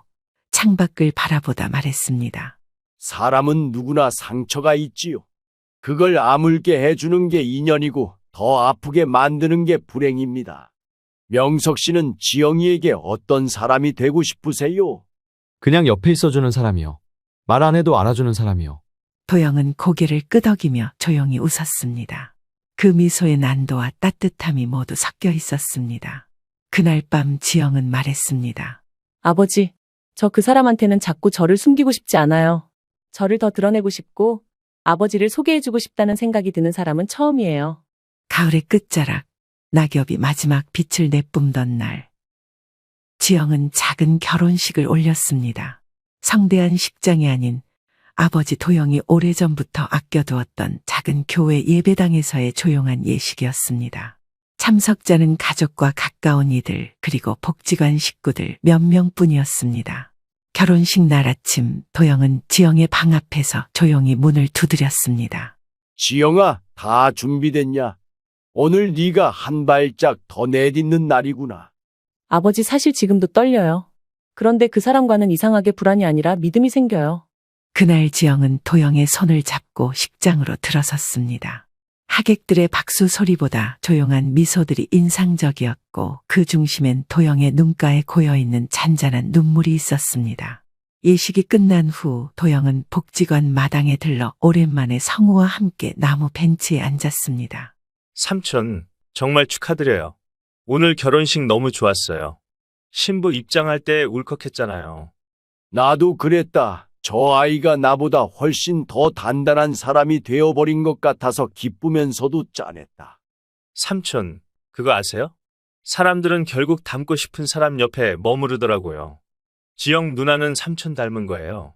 창밖을 바라보다 말했습니다. 사람은 누구나 상처가 있지요. 그걸 아물게 해주는 게 인연이고 더 아프게 만드는 게 불행입니다. 명석 씨는 지영이에게 어떤 사람이 되고 싶으세요? 그냥 옆에 있어주는 사람이요. 말 안 해도 알아주는 사람이요. 도영은 고개를 끄덕이며 조용히 웃었습니다. 그 미소의 난도와 따뜻함이 모두 섞여 있었습니다. 그날 밤 지영은 말했습니다. 아버지, 저 그 사람한테는 자꾸 저를 숨기고 싶지 않아요. 저를 더 드러내고 싶고 아버지를 소개해주고 싶다는 생각이 드는 사람은 처음이에요. 가을의 끝자락, 낙엽이 마지막 빛을 내뿜던 날. 지영은 작은 결혼식을 올렸습니다. 성대한 식장이 아닌 아버지 도영이 오래전부터 아껴두었던 작은 교회 예배당에서의 조용한 예식이었습니다. 참석자는 가족과 가까운 이들 그리고 복지관 식구들 몇 명뿐이었습니다. 결혼식 날 아침 도영은 지영의 방 앞에서 조용히 문을 두드렸습니다. 지영아, 다 준비됐냐? 오늘 네가 한 발짝 더 내딛는 날이구나. 아버지, 사실 지금도 떨려요. 그런데 그 사람과는 이상하게 불안이 아니라 믿음이 생겨요. 그날 지영은 도영의 손을 잡고 식장으로 들어섰습니다. 하객들의 박수 소리보다 조용한 미소들이 인상적이었고 그 중심엔 도영의 눈가에 고여있는 잔잔한 눈물이 있었습니다. 예식이 끝난 후 도영은 복지관 마당에 들러 오랜만에 성우와 함께 나무 벤치에 앉았습니다. 삼촌, 정말 축하드려요. 오늘 결혼식 너무 좋았어요. 신부 입장할 때 울컥했잖아요. 나도 그랬다. 저 아이가 나보다 훨씬 더 단단한 사람이 되어버린 것 같아서 기쁘면서도 짠했다. 삼촌, 그거 아세요? 사람들은 결국 닮고 싶은 사람 옆에 머무르더라고요. 지영 누나는 삼촌 닮은 거예요.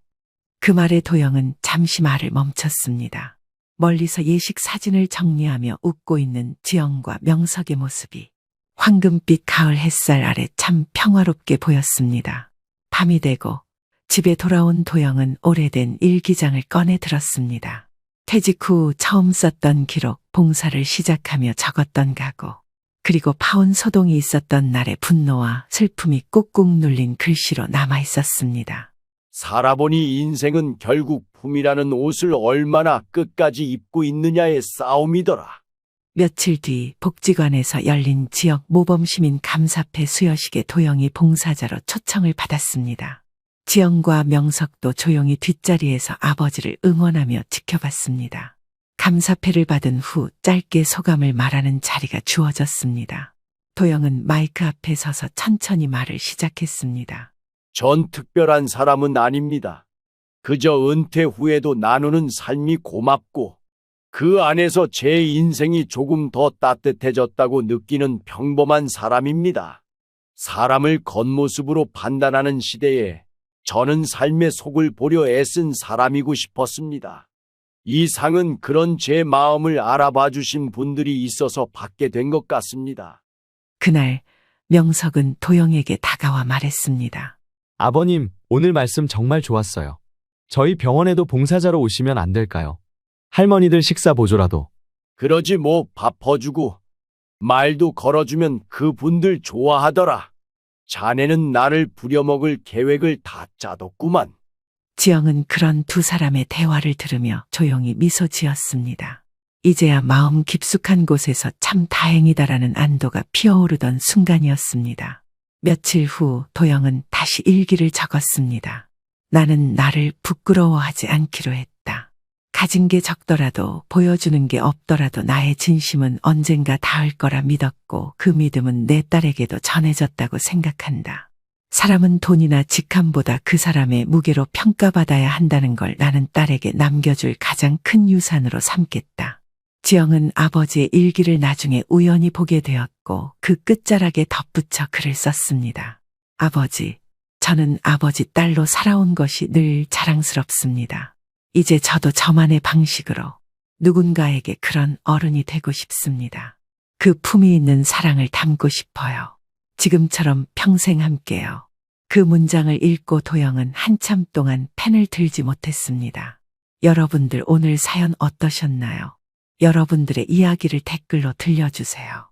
그 말에 도영은 잠시 말을 멈췄습니다. 멀리서 예식 사진을 정리하며 웃고 있는 지영과 명석의 모습이 황금빛 가을 햇살 아래 참 평화롭게 보였습니다. 밤이 되고 집에 돌아온 도영은 오래된 일기장을 꺼내 들었습니다. 퇴직 후 처음 썼던 기록, 봉사를 시작하며 적었던 각오, 그리고 파온 소동이 있었던 날의 분노와 슬픔이 꾹꾹 눌린 글씨로 남아 있었습니다. 살아보니 인생은 결국 품이라는 옷을 얼마나 끝까지 입고 있느냐의 싸움이더라. 며칠 뒤 복지관에서 열린 지역 모범시민 감사패 수여식에 도영이 봉사자로 초청을 받았습니다. 지영과 명석도 조용히 뒷자리에서 아버지를 응원하며 지켜봤습니다. 감사패를 받은 후 짧게 소감을 말하는 자리가 주어졌습니다. 도영은 마이크 앞에 서서 천천히 말을 시작했습니다. 전 특별한 사람은 아닙니다. 그저 은퇴 후에도 나누는 삶이 고맙고 그 안에서 제 인생이 조금 더 따뜻해졌다고 느끼는 평범한 사람입니다. 사람을 겉모습으로 판단하는 시대에 저는 삶의 속을 보려 애쓴 사람이고 싶었습니다. 이 상은 그런 제 마음을 알아봐 주신 분들이 있어서 받게 된 것 같습니다. 그날 명석은 도영에게 다가와 말했습니다. 아버님, 오늘 말씀 정말 좋았어요. 저희 병원에도 봉사자로 오시면 안 될까요? 할머니들 식사 보조라도. 그러지 뭐 밥 퍼주고 말도 걸어주면 그분들 좋아하더라. 자네는 나를 부려먹을 계획을 다 짜뒀구만. 지영은 그런 두 사람의 대화를 들으며 조용히 미소 지었습니다. 이제야 마음 깊숙한 곳에서 참 다행이다라는 안도가 피어오르던 순간이었습니다. 며칠 후 도영은 다시 일기를 적었습니다. 나는 나를 부끄러워하지 않기로 했다. 가진 게 적더라도 보여주는 게 없더라도 나의 진심은 언젠가 닿을 거라 믿었고 그 믿음은 내 딸에게도 전해졌다고 생각한다. 사람은 돈이나 직함보다 그 사람의 무게로 평가받아야 한다는 걸 나는 딸에게 남겨줄 가장 큰 유산으로 삼겠다. 지영은 아버지의 일기를 나중에 우연히 보게 되었고 그 끝자락에 덧붙여 글을 썼습니다. 아버지, 저는 아버지 딸로 살아온 것이 늘 자랑스럽습니다. 이제 저도 저만의 방식으로 누군가에게 그런 어른이 되고 싶습니다. 그 품위 있는 사랑을 담고 싶어요. 지금처럼 평생 함께요. 그 문장을 읽고 도영은 한참 동안 펜을 들지 못했습니다. 여러분들 오늘 사연 어떠셨나요? 여러분들의 이야기를 댓글로 들려주세요.